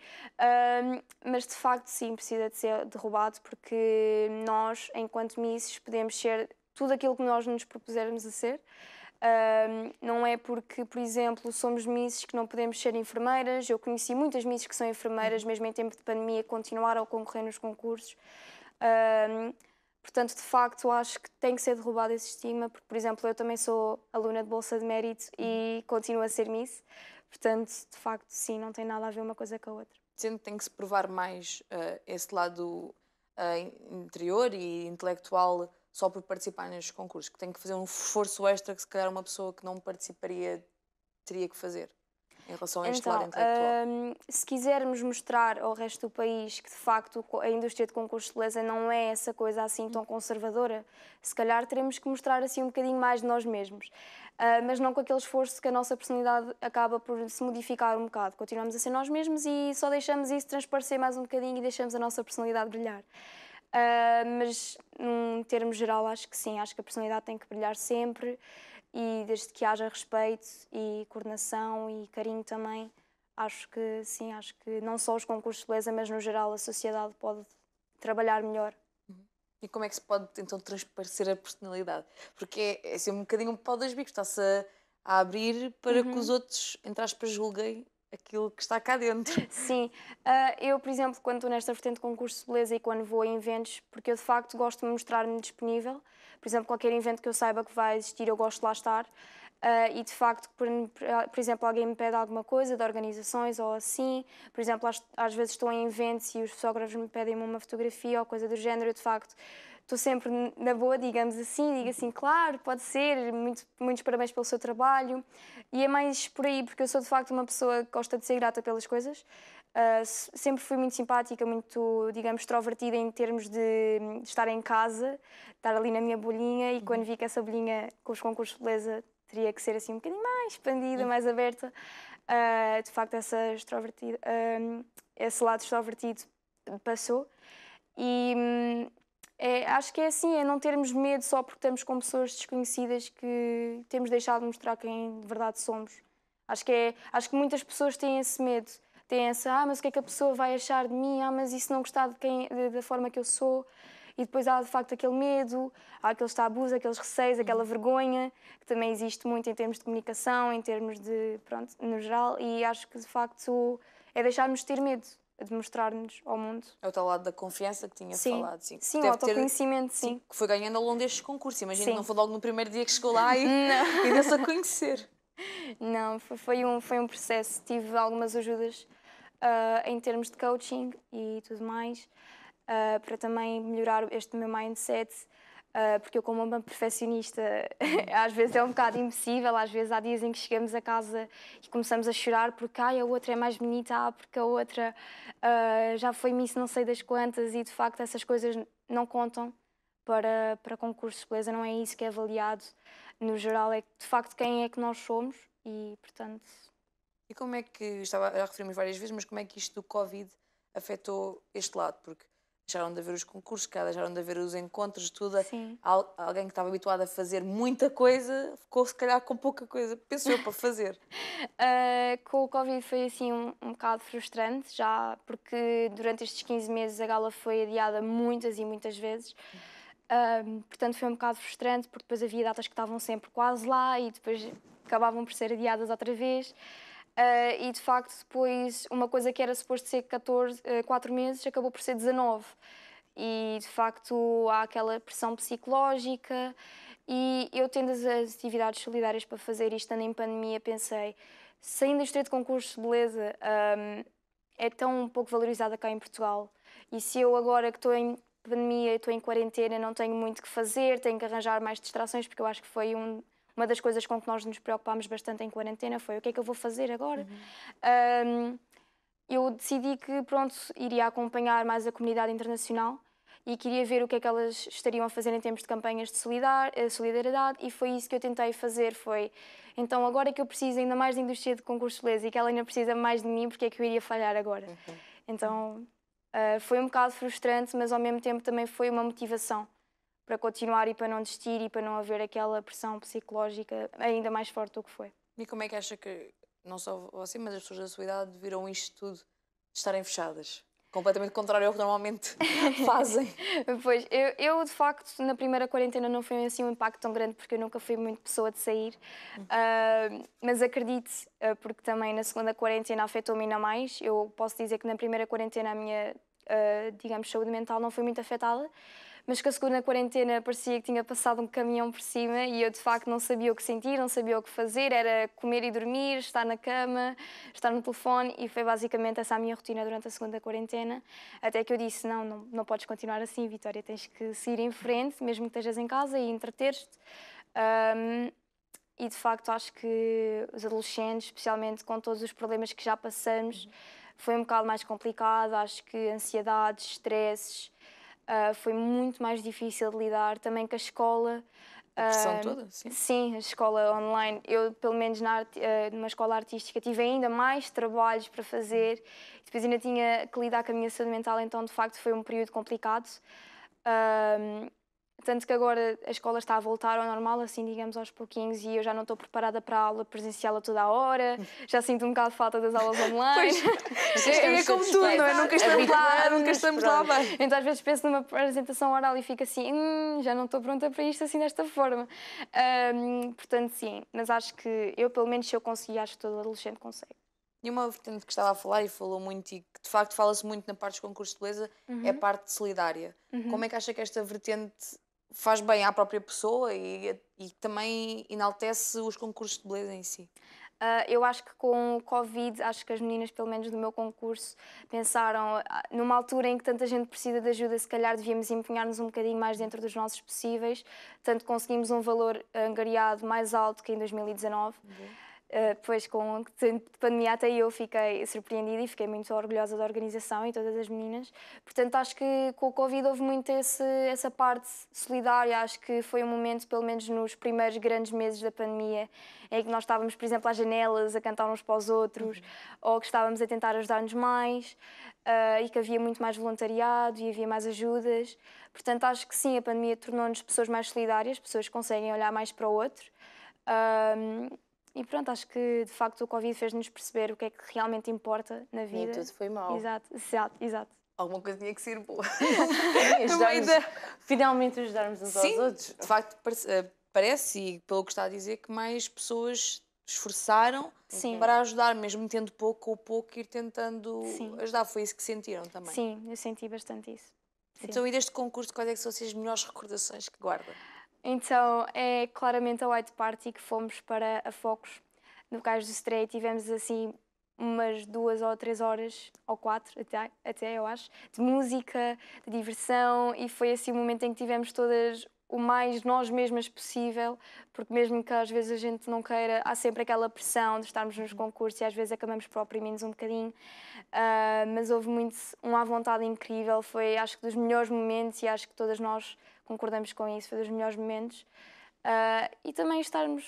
Mas de facto sim, precisa de ser derrubado, porque nós, enquanto misses, podemos ser tudo aquilo que nós nos propusermos a ser. Não é porque, por exemplo, somos misses que não podemos ser enfermeiras. Eu conheci muitas misses que são enfermeiras, mesmo em tempo de pandemia, continuaram a concorrer nos concursos. Portanto, de facto, acho que tem que ser derrubado esse estigma, porque, por exemplo, eu também sou aluna de Bolsa de Mérito e continuo a ser miss. Portanto, de facto, sim, não tem nada a ver uma coisa com a outra. Sendo que tem que se provar mais esse lado interior e intelectual só por participar nestes concursos, que tem que fazer um esforço extra que se calhar uma pessoa que não participaria teria que fazer em relação a este lado intelectual. Se quisermos mostrar ao resto do país que de facto a indústria de concursos de beleza não é essa coisa assim tão conservadora, se calhar teremos que mostrar assim um bocadinho mais de nós mesmos. Mas não com aquele esforço que a nossa personalidade acaba por se modificar um bocado. Continuamos a ser nós mesmos e só deixamos isso transparecer mais um bocadinho e deixamos a nossa personalidade brilhar. Mas, num termo geral, acho que sim, acho que a personalidade tem que brilhar sempre e desde que haja respeito e coordenação e carinho também, acho que sim, acho que não só os concursos de beleza, mas no geral a sociedade pode trabalhar melhor. E como é que se pode então transparecer a personalidade? Porque é assim um bocadinho um pau das bicos, está-se a abrir para que os outros, entre aspas, julguem aquilo que está cá dentro. Sim, eu, por exemplo, quando estou nesta vertente de concurso de beleza e quando vou a eventos, porque eu de facto gosto de mostrar-me disponível, por exemplo, qualquer evento que eu saiba que vai existir, eu gosto de lá estar. E de facto, por exemplo, alguém me pede alguma coisa de organizações ou assim, por exemplo, às vezes estou em eventos e os fotógrafos me pedem uma fotografia ou coisa do género, eu de facto estou sempre na boa, digamos assim, digo assim, claro, pode ser, muitos parabéns pelo seu trabalho. E é mais por aí, porque eu sou de facto uma pessoa que gosta de ser grata pelas coisas. Sempre fui muito simpática, muito, digamos, extrovertida em termos de estar em casa, estar ali na minha bolinha, e quando vi que essa bolinha com os concursos de beleza teria que ser assim um bocadinho mais expandida, mais aberta, de facto esse lado extrovertido passou. E acho que é assim, é não termos medo só porque estamos com pessoas desconhecidas que temos deixado de mostrar quem de verdade somos. Acho que muitas pessoas têm esse medo, têm essa, mas o que é que a pessoa vai achar de mim? Mas e se não gostar da forma que eu sou? E depois há de facto aquele medo, há aqueles tabus, aqueles receios, aquela vergonha, que também existe muito em termos de comunicação, em termos de, pronto, no geral, e acho que de facto é deixarmos ter medo de mostrar-nos ao mundo. É o tal lado da confiança que tinha falado. Sim, o autoconhecimento, sim. Que foi ganhando ao longo destes concursos. Imagino que não foi logo no primeiro dia que chegou lá e deu-se a conhecer. Não, foi um processo. Tive algumas ajudas em termos de coaching e tudo mais, para também melhorar este meu mindset, porque eu, como uma perfeccionista, às vezes é um bocado impossível, às vezes há dias em que chegamos a casa e começamos a chorar porque a outra é mais bonita, porque a outra já foi miss não sei das quantas, e de facto essas coisas não contam para concursos de beleza, não é isso que é avaliado. No geral é de facto quem é que nós somos e, portanto... E como é que, já referimos várias vezes, mas como é que isto do Covid afetou este lado? Porque deixaram de haver os concursos, deixaram de haver os encontros, tudo. Sim. Alguém que estava habituado a fazer muita coisa, ficou se calhar com pouca coisa, penso eu, para fazer. Com o Covid foi assim um bocado frustrante, já porque durante estes 15 meses a gala foi adiada muitas e muitas vezes. Portanto foi um bocado frustrante, porque depois havia datas que estavam sempre quase lá e depois acabavam por ser adiadas outra vez. E de facto depois uma coisa que era suposto ser 4 meses acabou por ser 19. E de facto há aquela pressão psicológica, e eu tendo as atividades solidárias para fazer isto, estando em pandemia, pensei, se a indústria de concursos de beleza é tão pouco valorizada cá em Portugal, e se eu agora que estou em pandemia, estou em quarentena, não tenho muito que fazer, tenho que arranjar mais distrações, porque eu acho que foi uma das coisas com que nós nos preocupámos bastante em quarentena, foi o que é que eu vou fazer agora? Eu decidi que, pronto, iria acompanhar mais a comunidade internacional e queria ver o que é que elas estariam a fazer em termos de campanhas de solidariedade, e foi isso que eu tentei fazer, então agora que eu preciso ainda mais da indústria de concursos de beleza e que ela ainda precisa mais de mim, porque é que eu iria falhar agora? Então foi um bocado frustrante, mas ao mesmo tempo também foi uma motivação para continuar e para não desistir e para não haver aquela pressão psicológica ainda mais forte do que foi. E como é que acha que, não só você, mas as pessoas da sua idade viram isto tudo de estarem fechadas? completamente contrário ao que normalmente fazem. Pois, eu de facto na primeira quarentena não foi assim um impacto tão grande porque eu nunca fui muito pessoa de sair, mas acredito, porque também na segunda quarentena afetou-me ainda mais. Eu posso dizer que na primeira quarentena a minha, digamos, saúde mental não foi muito afetada, mas que a segunda quarentena parecia que tinha passado um caminhão por cima e eu de facto não sabia o que sentir, não sabia o que fazer, era comer e dormir, estar na cama, estar no telefone, e foi basicamente essa a minha rotina durante a segunda quarentena, até que eu disse, não podes continuar assim, Vitória, tens que seguir em frente, mesmo que estejas em casa, e entreter-te. E de facto acho que os adolescentes, especialmente com todos os problemas que já passamos, foi um bocado mais complicado. Acho que ansiedades, stresses, foi muito mais difícil de lidar, também com a escola. A pressão toda, sim? Sim, a escola online. Eu, pelo menos numa escola artística, tive ainda mais trabalhos para fazer. Depois ainda tinha que lidar com a minha saúde mental, então de facto foi um período complicado. Tanto que agora a escola está a voltar ao normal, assim, digamos, aos pouquinhos, e eu já não estou preparada para a aula presencial a toda a hora, já sinto um bocado de falta das aulas online. É como tudo, não é? Nunca estamos lá bem. Então às vezes penso numa apresentação oral e fico assim, já não estou pronta para isto assim desta forma. Portanto, sim, mas acho que eu, pelo menos, se eu conseguir, acho que todo adolescente consegue. E uma vertente que estava a falar e falou muito, e que de facto fala-se muito na parte dos concursos de beleza, é a parte solidária. Como é que acha que esta vertente faz bem à própria pessoa e também enaltece os concursos de beleza em si? Eu acho que com o Covid, acho que as meninas, pelo menos do meu concurso, pensaram, numa altura em que tanta gente precisa de ajuda, se calhar devíamos empenhar-nos um bocadinho mais dentro dos nossos possíveis, tanto conseguimos um valor angariado mais alto que em 2019. Depois, com a pandemia, até eu fiquei surpreendida e fiquei muito orgulhosa da organização e todas as meninas. Portanto, acho que com o Covid houve muito essa parte solidária. Acho que foi um momento, pelo menos nos primeiros grandes meses da pandemia, em que nós estávamos, por exemplo, às janelas a cantar uns para os outros, ou que estávamos a tentar ajudar-nos mais, e que havia muito mais voluntariado e havia mais ajudas. Portanto, acho que sim, a pandemia tornou-nos pessoas mais solidárias, pessoas que conseguem olhar mais para o outro. E pronto, acho que de facto o Covid fez-nos perceber o que é que realmente importa na vida. Nem tudo foi mau. Exato. Alguma coisa tinha que ser boa. Finalmente ajudarmos uns aos outros. De facto, parece, e pelo que está a dizer, que mais pessoas esforçaram para ajudar, mesmo tendo pouco ou pouco, ir tentando ajudar. Foi isso que sentiram também? Sim, eu senti bastante isso. Então, e deste concurso, quais é que são as melhores recordações que guarda? Então, é claramente a White Party, que fomos para a Focos, no Cais do Estreia, tivemos assim umas 2 ou 3 horas, ou 4 até eu acho, de música, de diversão, e foi assim um momento em que tivemos todas o mais nós mesmas possível, porque mesmo que às vezes a gente não queira, há sempre aquela pressão de estarmos nos concursos e às vezes acabamos por oprimir-nos um bocadinho, mas houve muito um à vontade incrível, foi acho que dos melhores momentos, e acho que todas nós concordamos com isso, foi dos melhores momentos. E também estarmos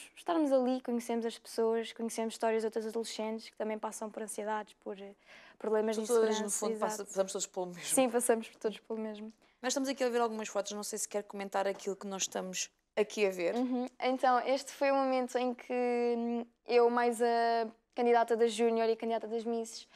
ali, conhecemos as pessoas, conhecemos histórias de outras adolescentes que também passam por ansiedades, por problemas de insegurança. No fundo, passamos todos pelo mesmo. Sim, passamos todos pelo mesmo. Nós estamos aqui a ver algumas fotos, não sei se quer comentar aquilo que nós estamos aqui a ver. Então, este foi o momento em que eu, mais a candidata das Júnior e a candidata das Misses,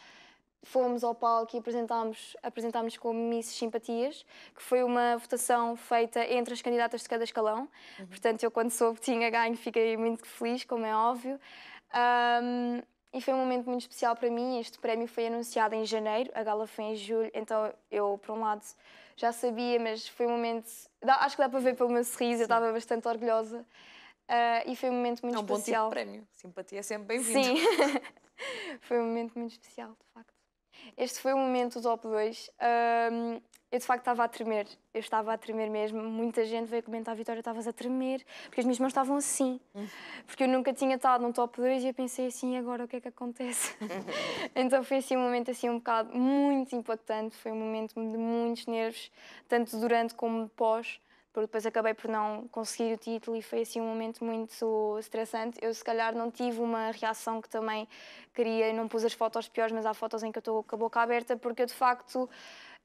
fomos ao palco e apresentámos como Misses Simpatias, que foi uma votação feita entre as candidatas de cada escalão. Portanto, eu quando soube que tinha ganho fiquei muito feliz, como é óbvio. E foi um momento muito especial para mim. Este prémio foi anunciado em janeiro, a gala foi em julho, então eu, por um lado, já sabia, mas foi um momento... Acho que dá para ver pelo meu sorriso, eu estava bastante orgulhosa. E foi um momento muito especial. É um bom tipo de prémio, simpatia é sempre bem-vindo. Sim, foi um momento muito especial, de facto. Este foi o momento do top 2. Eu, de facto, estava a tremer. Eu estava a tremer mesmo. Muita gente veio comentar, Vitória, estavas a tremer, porque as minhas mãos estavam assim. Porque eu nunca tinha estado num top 2 e eu pensei assim, agora o que é que acontece? Então foi assim um momento assim um bocado muito impactante. Foi um momento de muitos nervos, tanto durante como pós, porque depois acabei por não conseguir o título e foi assim um momento muito estressante. Eu se calhar não tive uma reação que também queria, não pus as fotos piores, mas há fotos em que eu estou com a boca aberta, porque eu de facto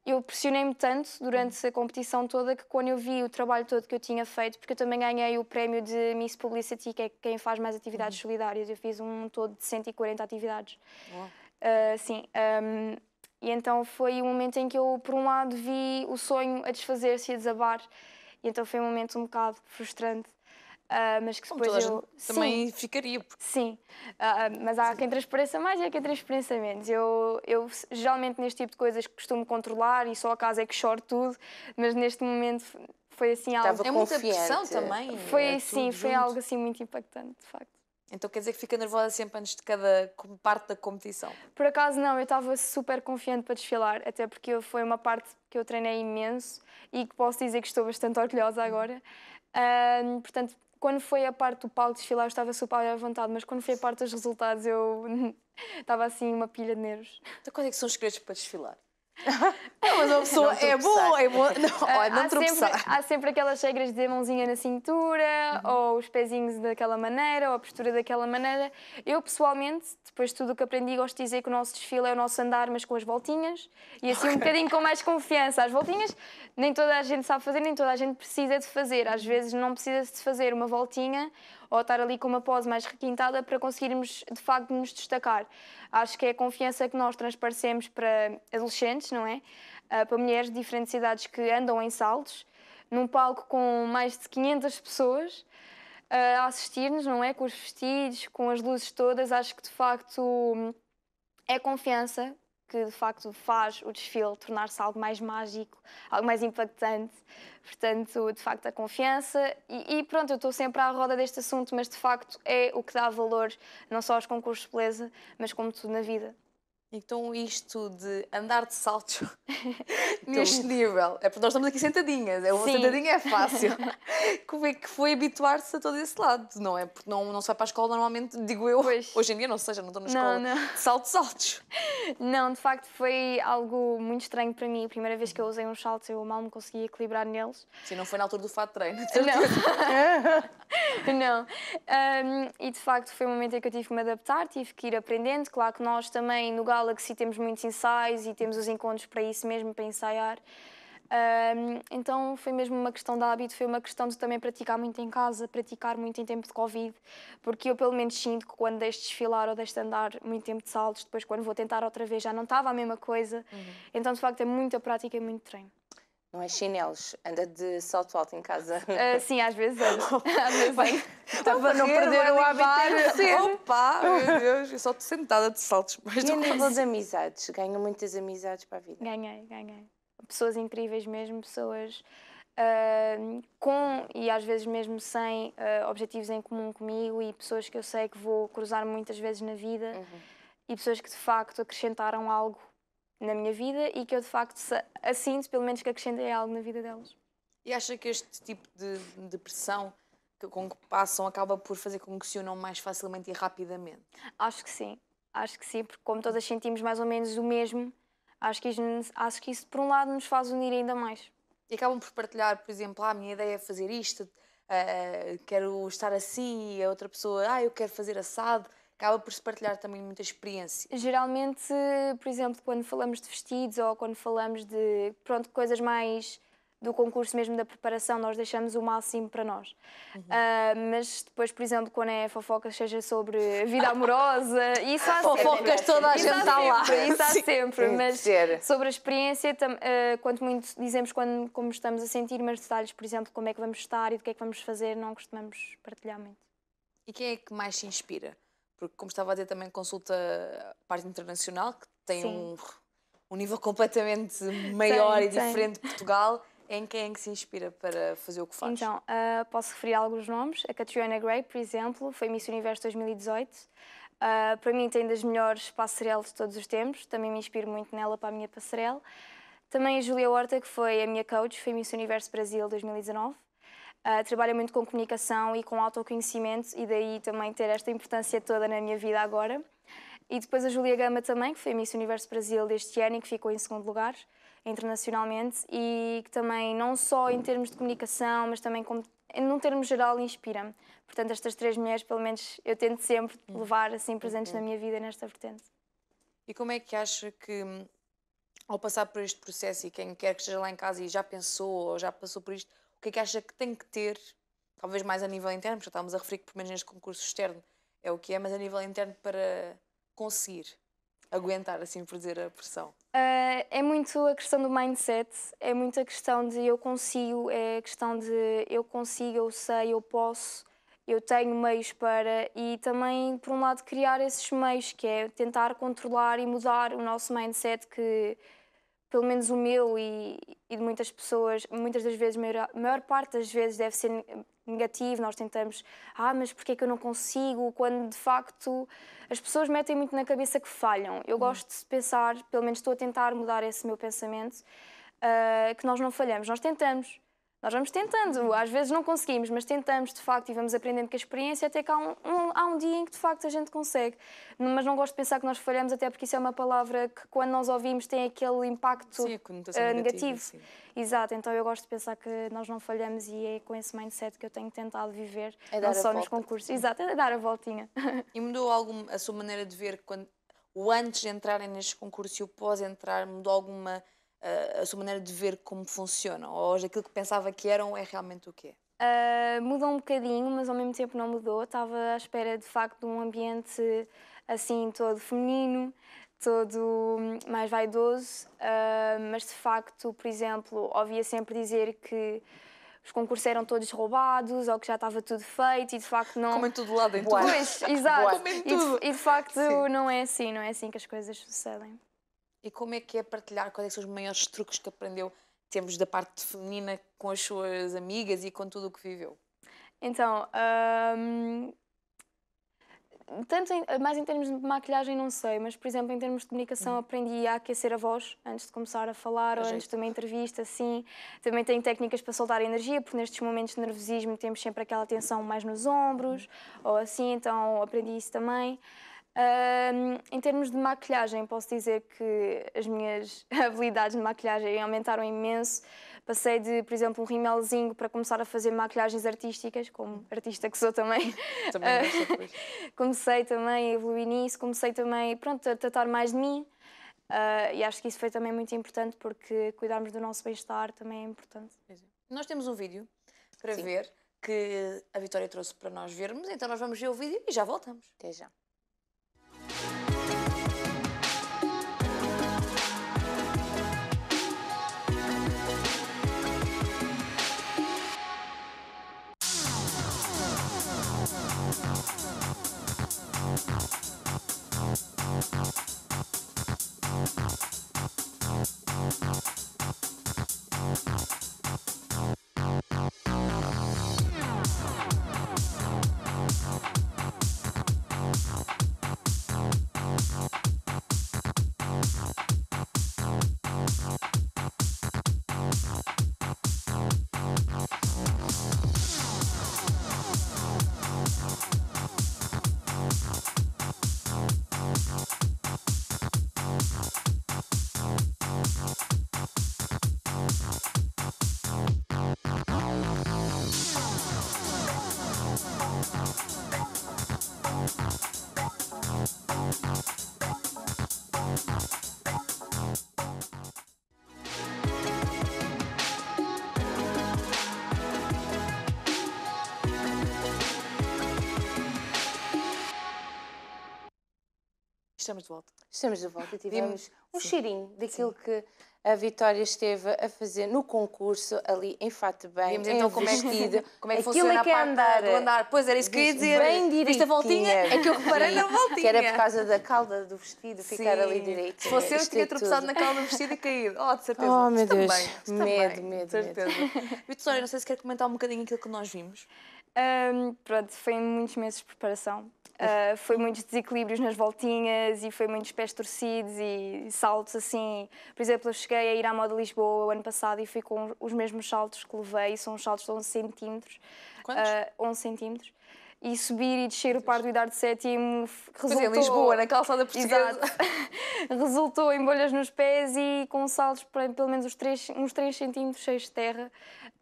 eu pressionei-me tanto durante a competição toda que quando eu vi o trabalho todo que eu tinha feito, porque eu também ganhei o prémio de Miss Publicity, que é quem faz mais atividades solidárias, eu fiz um todo de 140 atividades. Sim. E então foi um momento em que eu, por um lado, vi o sonho a desfazer-se e a desabar. E então foi um momento um bocado frustrante. Mas que depois eu também ficaria. Sim, mas há quem transpareça mais e há quem transpareça menos. Eu geralmente neste tipo de coisas costumo controlar e só a casa é que choro tudo, mas neste momento foi assim algo... Estava muita pressão também. Foi sim, foi algo assim muito impactante, de facto. Então quer dizer que fica nervosa sempre antes de cada parte da competição? Por acaso não, eu estava super confiante para desfilar, até porque foi uma parte que eu treinei imenso e que posso dizer que estou bastante orgulhosa agora. Portanto, quando foi a parte do palco de desfilar, eu estava super à vontade, mas quando foi a parte dos resultados, eu estava assim uma pilha de nervos. Então quais é que são os segredos para desfilar? Não, mas a pessoa é boa. Não tropeçar. Há sempre aquelas regras de mãozinha na cintura, ou os pezinhos daquela maneira, ou a postura daquela maneira. Eu, pessoalmente, depois de tudo o que aprendi, gosto de dizer que o nosso desfile é o nosso andar, mas com as voltinhas, e assim um bocadinho com mais confiança. As voltinhas, nem toda a gente sabe fazer, nem toda a gente precisa de fazer. Às vezes não precisa de fazer uma voltinha, ou estar ali com uma pose mais requintada para conseguirmos, de facto, nos destacar. Acho que é a confiança que nós transparecemos para adolescentes, não é? Para mulheres de diferentes idades que andam em saltos, num palco com mais de 500 pessoas a assistir-nos, não é? Com os vestidos, com as luzes todas. Acho que, de facto, é confiança que, de facto, faz o desfile tornar-se algo mais mágico, algo mais impactante. Portanto, de facto, a confiança. E pronto, eu estou sempre à roda deste assunto, mas, de facto, é o que dá valor não só aos concursos de beleza, mas como tudo na vida. Então isto de andar de saltos neste nível, é porque nós estamos aqui sentadinhas, uma sentadinha é fácil. Como é que foi habituar-se a todo esse lado, não é? Porque não se vai para a escola normalmente, digo eu, hoje em dia não seja, não estou na escola, de saltos altos. Não, de facto foi algo muito estranho para mim. A primeira vez que eu usei uns saltos eu mal me conseguia equilibrar neles. Sim, não foi na altura do fato de treino. Não. E de facto foi um momento em que eu tive que me adaptar, tive que ir aprendendo. Claro que nós também no Galaxy temos muitos ensaios e temos os encontros para isso mesmo, para ensaiar. Então foi mesmo uma questão de hábito, foi uma questão de também praticar muito em casa, praticar muito em tempo de Covid, porque eu pelo menos sinto que quando deixo de desfilar ou deixo de andar muito tempo de saltos, depois quando vou tentar outra vez já não estava a mesma coisa. Então de facto é muita prática e muito treino. Não é chinelos, anda de salto alto em casa. Sim, às vezes ando. Às vezes ando. Está para não perder o hábito de Opa, meu Deus, eu só estou sentada de saltos. E a nível de amizades? Ganho muitas amizades para a vida? Ganhei. Pessoas incríveis mesmo, pessoas com e às vezes mesmo sem objetivos em comum comigo e pessoas que eu sei que vou cruzar muitas vezes na vida e pessoas que de facto acrescentaram algo na minha vida e que eu de facto sinto pelo menos que acrescentei algo na vida delas. E acha que este tipo de pressão com que passam acaba por fazer com que se unam mais facilmente e rapidamente? Acho que sim, porque como todas sentimos mais ou menos o mesmo, acho que isso por um lado nos faz unir ainda mais. E acabam por partilhar, por exemplo, a minha ideia é fazer isto, quero estar assim, e a outra pessoa, eu quero fazer assado. Acaba por se partilhar também muita experiência. Geralmente, por exemplo, quando falamos de vestidos ou quando falamos de coisas mais do concurso mesmo, da preparação, nós deixamos o máximo para nós. Mas depois, por exemplo, quando é fofocas, seja sobre a vida amorosa, isso há sempre. Fofocas toda a gente está lá. Isso há sempre, mas sobre a experiência, quanto muito dizemos como estamos a sentir, mas detalhes, por exemplo, como é que vamos estar e do que é que vamos fazer, não costumamos partilhar muito. E quem é que mais se inspira? Porque, como estava a dizer, também consulta a parte internacional, que tem um nível completamente maior e diferente de Portugal. Em quem é que se inspira para fazer o que faz? Então, posso referir alguns nomes. A Catriona Gray, por exemplo, foi Miss Universo 2018. Para mim tem das melhores passarelas de todos os tempos. Também me inspiro muito nela para a minha passarela. Também a Júlia Horta, que foi a minha coach, foi Miss Universo Brasil 2019. Trabalha muito com comunicação e com autoconhecimento e daí também ter esta importância toda na minha vida agora. E depois a Júlia Gama também, que foi Miss Universo Brasil deste ano e que ficou em segundo lugar internacionalmente e que também não só em termos de comunicação, mas também num termo geral inspira-me. Portanto, estas três mulheres, pelo menos, eu tento sempre levar assim presentes na minha vida nesta vertente. E como é que acha que, ao passar por este processo, e quem quer que esteja lá em casa e já pensou ou já passou por isto, o que é que acha que tem que ter, talvez mais a nível interno, porque já estávamos a referir que, pelo menos neste concurso externo, é o que é, mas a nível interno para conseguir aguentar, assim por dizer, a pressão? É muito a questão do mindset, é muito a questão de eu consigo, é a questão de eu consigo, eu sei, eu posso, eu tenho meios para, e também, por um lado, criar esses meios, que é tentar controlar e mudar o nosso mindset, que pelo menos o meu e de muitas pessoas, muitas das vezes, a maior parte das vezes deve ser negativo. Nós tentamos, mas porquê é que eu não consigo? Quando de facto as pessoas metem muito na cabeça que falham. Eu gosto de pensar, pelo menos estou a tentar mudar esse meu pensamento, que nós não falhamos, nós tentamos. Nós vamos tentando, às vezes não conseguimos, mas tentamos de facto e vamos aprendendo com a experiência até que há um dia em que de facto a gente consegue. Mas não gosto de pensar que nós falhamos, até porque isso é uma palavra que quando nós ouvimos tem aquele impacto negativo. Sim. Exato, então eu gosto de pensar que nós não falhamos e é com esse mindset que eu tenho tentado viver, não só nos concursos. Exato, é dar a voltinha. E mudou a sua maneira de ver o antes de entrarem neste concurso e o pós entrar, mudou alguma a sua maneira de ver como funcionam? Ou aquilo que pensava que eram é realmente o que é? Mudou um bocadinho, mas ao mesmo tempo não mudou. Estava à espera de facto de um ambiente assim todo feminino, todo mais vaidoso, mas de facto, por exemplo, ouvia sempre dizer que os concursos eram todos roubados ou que já estava tudo feito e de facto não... Como em todo lado, em tudo. Pois, exato. Como em tudo. E de facto não é assim que as coisas sucedem. E como é que é partilhar quais são os maiores truques que aprendeu, temos da parte feminina, com as suas amigas e com tudo o que viveu? Então, mais em termos de maquilhagem não sei, mas por exemplo em termos de comunicação aprendi a aquecer a voz antes de começar a falar ou antes de uma entrevista, assim. Também tenho técnicas para soltar energia, porque nestes momentos de nervosismo temos sempre aquela tensão mais nos ombros ou assim, então aprendi isso também. Em termos de maquilhagem, posso dizer que as minhas habilidades de maquilhagem aumentaram imenso. Passei de, por exemplo, um rimelzinho para começar a fazer maquilhagens artísticas, como artista que sou também. Também Comecei também a evoluir nisso, comecei também a tratar mais de mim. E acho que isso foi também muito importante, porque cuidarmos do nosso bem-estar também é importante. Nós temos um vídeo para ver que a Vitória trouxe para nós vermos, então nós vamos ver o vídeo e já voltamos. Até já. Estamos de volta. Estamos de volta e tivemos um cheirinho daquilo que a Vitória esteve a fazer no concurso, ali em fato bem, vimos então como é que funciona a parte do andar. Pois era isso que eu ia dizer. Bem direitinho. Viste a voltinha? É que eu reparei na voltinha. Que era por causa da cauda do vestido ficar ali direito. Se fosse eu, tinha tropeçado na cauda do vestido e caído. Oh, de certeza. Oh, meu Deus. Medo. De certeza. Vitória, não sei se quer comentar um bocadinho aquilo que nós vimos. Pronto, foi muitos meses de preparação. Foi muitos desequilíbrios nas voltinhas e foi muitos pés torcidos e saltos assim. Por exemplo, eu cheguei a ir à Moda Lisboa o ano passado e fui com os mesmos saltos que levei, são uns saltos de 11 centímetros. Quantos? 11 centímetros. E subir e descer o Pardo Eduardo VII resultou... em Lisboa, na calçada portuguesa. Resultou em bolhas nos pés e com saltos para pelo menos uns 3 centímetros cheios de terra.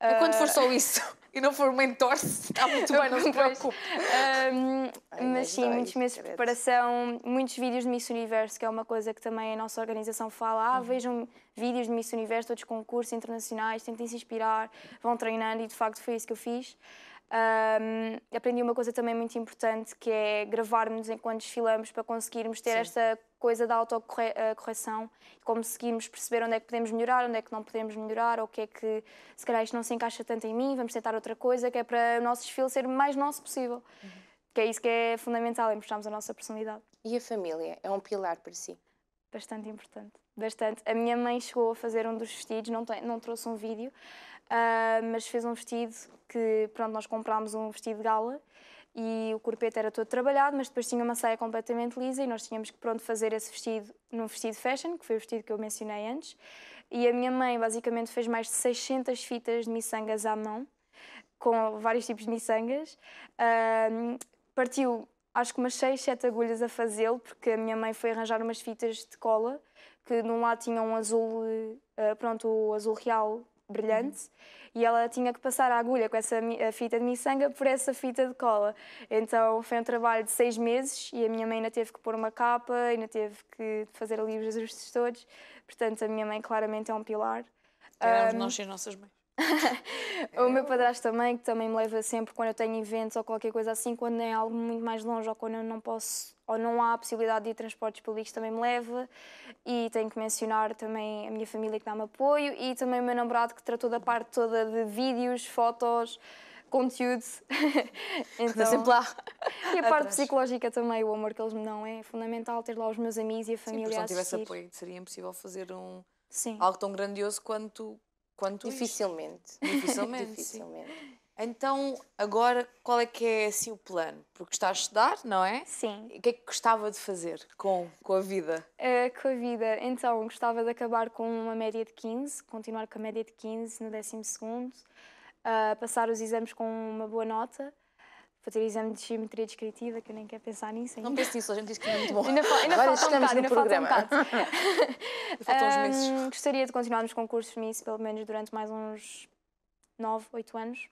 E quando for só isso e não for uma entorse, está muito bem, não se preocupe. Mas sim, muitos meses de preparação, muitos vídeos de Miss Universo, que é uma coisa que também a nossa organização fala. Vejam vídeos de Miss Universo, todos concursos internacionais, tentem se inspirar, vão treinando e de facto foi isso que eu fiz. Aprendi uma coisa também muito importante, que é gravar-nos enquanto desfilamos, para conseguirmos ter esta coisa da autocorreção, conseguirmos perceber onde é que podemos melhorar, onde é que não podemos melhorar, ou o que é que, se calhar, isto não se encaixa tanto em mim, vamos tentar outra coisa, que é para o nosso desfile ser o mais nosso possível. Que é isso que é fundamental, é mostrarmos a nossa personalidade. E a família? É um pilar para si? Bastante importante, bastante. A minha mãe chegou a fazer um dos vestidos, não trouxe um vídeo, mas fez um vestido que, pronto, nós comprámos um vestido de gala e o corpete era todo trabalhado, mas depois tinha uma saia completamente lisa e nós tínhamos que, pronto, fazer esse vestido num vestido fashion, que foi o vestido que eu mencionei antes. E a minha mãe, basicamente, fez mais de 600 fitas de miçangas à mão, com vários tipos de miçangas. Partiu, acho que umas 6, 7 agulhas a fazê-lo, porque a minha mãe foi arranjar umas fitas de cola, que num lado tinha um azul, pronto, o azul real brilhante, e ela tinha que passar a agulha com essa fita de miçanga por essa fita de cola. Então foi um trabalho de 6 meses e a minha mãe ainda teve que pôr uma capa, ainda teve que fazer ali os ajustes todos. Portanto, a minha mãe claramente é um pilar. Queremos nós ser nossas mães. O meu padrasto também, que também me leva sempre quando eu tenho eventos ou qualquer coisa assim, quando é algo muito mais longe ou quando eu não posso ou não há a possibilidade de ir transportes públicos, também me leva. E tenho que mencionar também a minha família que dá-me apoio e também o meu namorado que tratou da parte toda de vídeos, fotos, conteúdo. Então, sempre lá. E a parte psicológica também, o amor que eles me dão é fundamental, ter lá os meus amigos e a família. Sim, a se não tivesse assistir. apoio, seria impossível fazer algo tão grandioso quanto Dificilmente. Dificilmente. Então, agora, qual é que é assim o plano? Porque está a estudar, não é? Sim. O que é que gostava de fazer com a vida? Com a vida, então, gostava de acabar com uma média de 15, continuar com a média de 15 no 12º, passar os exames com uma boa nota, fazer exame de geometria descritiva, que eu nem quero pensar nisso ainda. Não pense nisso, a gente diz que é muito bom. Ainda falta um bocado. Faltam uns meses. Gostaria de continuar nos concursos Miss, pelo menos durante mais uns 9, 8 anos.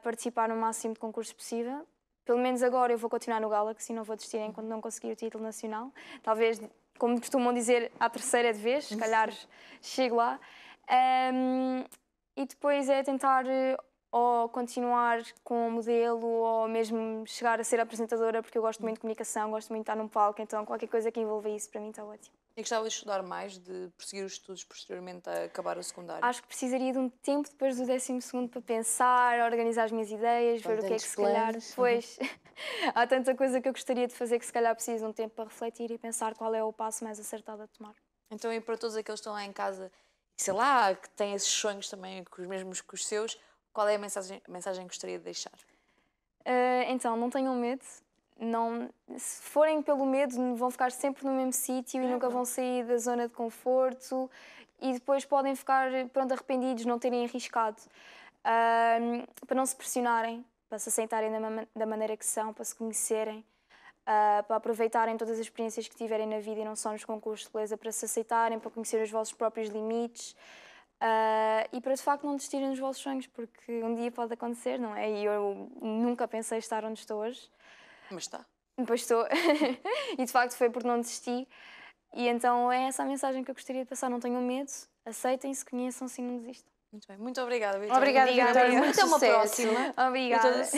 Participar no máximo de concursos possível. Pelo menos agora eu vou continuar no Galaxy, não vou desistir enquanto não conseguir o título nacional. Talvez, como costumam dizer, à terceira de vez, se calhar chego lá. E depois é tentar ou continuar com o modelo ou mesmo chegar a ser apresentadora, porque eu gosto muito de comunicação, gosto muito de estar num palco, então qualquer coisa que envolva isso para mim está ótimo. E gostava de estudar mais, de prosseguir os estudos posteriormente a acabar o secundário? Acho que precisaria de um tempo depois do 12º para pensar, organizar as minhas ideias, ver o que é que se calhar depois... Há tanta coisa que eu gostaria de fazer que se calhar preciso de um tempo para refletir e pensar qual é o passo mais acertado a tomar. Então, e para todos aqueles que estão lá em casa, sei lá, que têm esses sonhos também, os mesmos que os seus, qual é a mensagem que gostaria de deixar? Então, não tenham medo. Não, se forem pelo medo, vão ficar sempre no mesmo sítio e nunca vão sair da zona de conforto e depois podem ficar, pronto, arrependidos de não terem arriscado. Para não se pressionarem, para se aceitarem da maneira que são, para se conhecerem, para aproveitarem todas as experiências que tiverem na vida e não só nos concursos de beleza, para se aceitarem, para conhecer os vossos próprios limites. E para de facto não desistirem dos vossos sonhos, porque um dia pode acontecer, não é? E eu nunca pensei estar onde estou hoje. Mas está. Depois estou. E de facto foi por não desistir. E então é essa a mensagem que eu gostaria de passar. Não tenham medo, aceitem-se, conheçam-se e não desistam. Muito bem. Muito obrigada, Vitória. Obrigada, Vitória. Até uma próxima. Obrigada.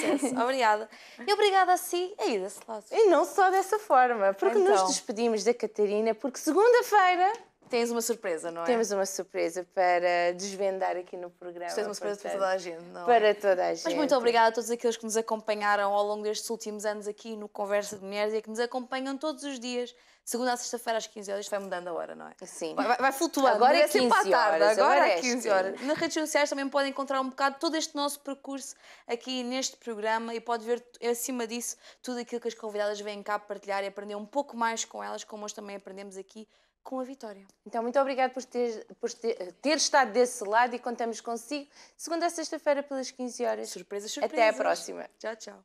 Obrigada. E obrigada a si aí desse lado. E não só dessa forma, porque então, nos despedimos da Catarina, porque segunda-feira tens uma surpresa, não é? Temos uma surpresa para desvendar aqui no programa. Tens uma surpresa para toda a gente, não é? Para toda a gente. Mas muito obrigada a todos aqueles que nos acompanharam ao longo destes últimos anos aqui no Conversa de Mulheres e que nos acompanham todos os dias, segunda a sexta-feira às 15 horas. Isto vai mudando a hora, não é? Sim. Vai flutuando. Agora é 15 sempre à tarde, horas. agora é 15 horas. Nas redes sociais também podem encontrar um bocado todo este nosso percurso aqui neste programa e pode ver, acima disso, tudo aquilo que as convidadas vêm cá partilhar e aprender um pouco mais com elas, como nós também aprendemos aqui com a Vitória. Então, muito obrigada por ter estado desse lado e contamos consigo segunda a sexta-feira pelas 15 horas. Surpresas. Até à próxima. Tchau, tchau.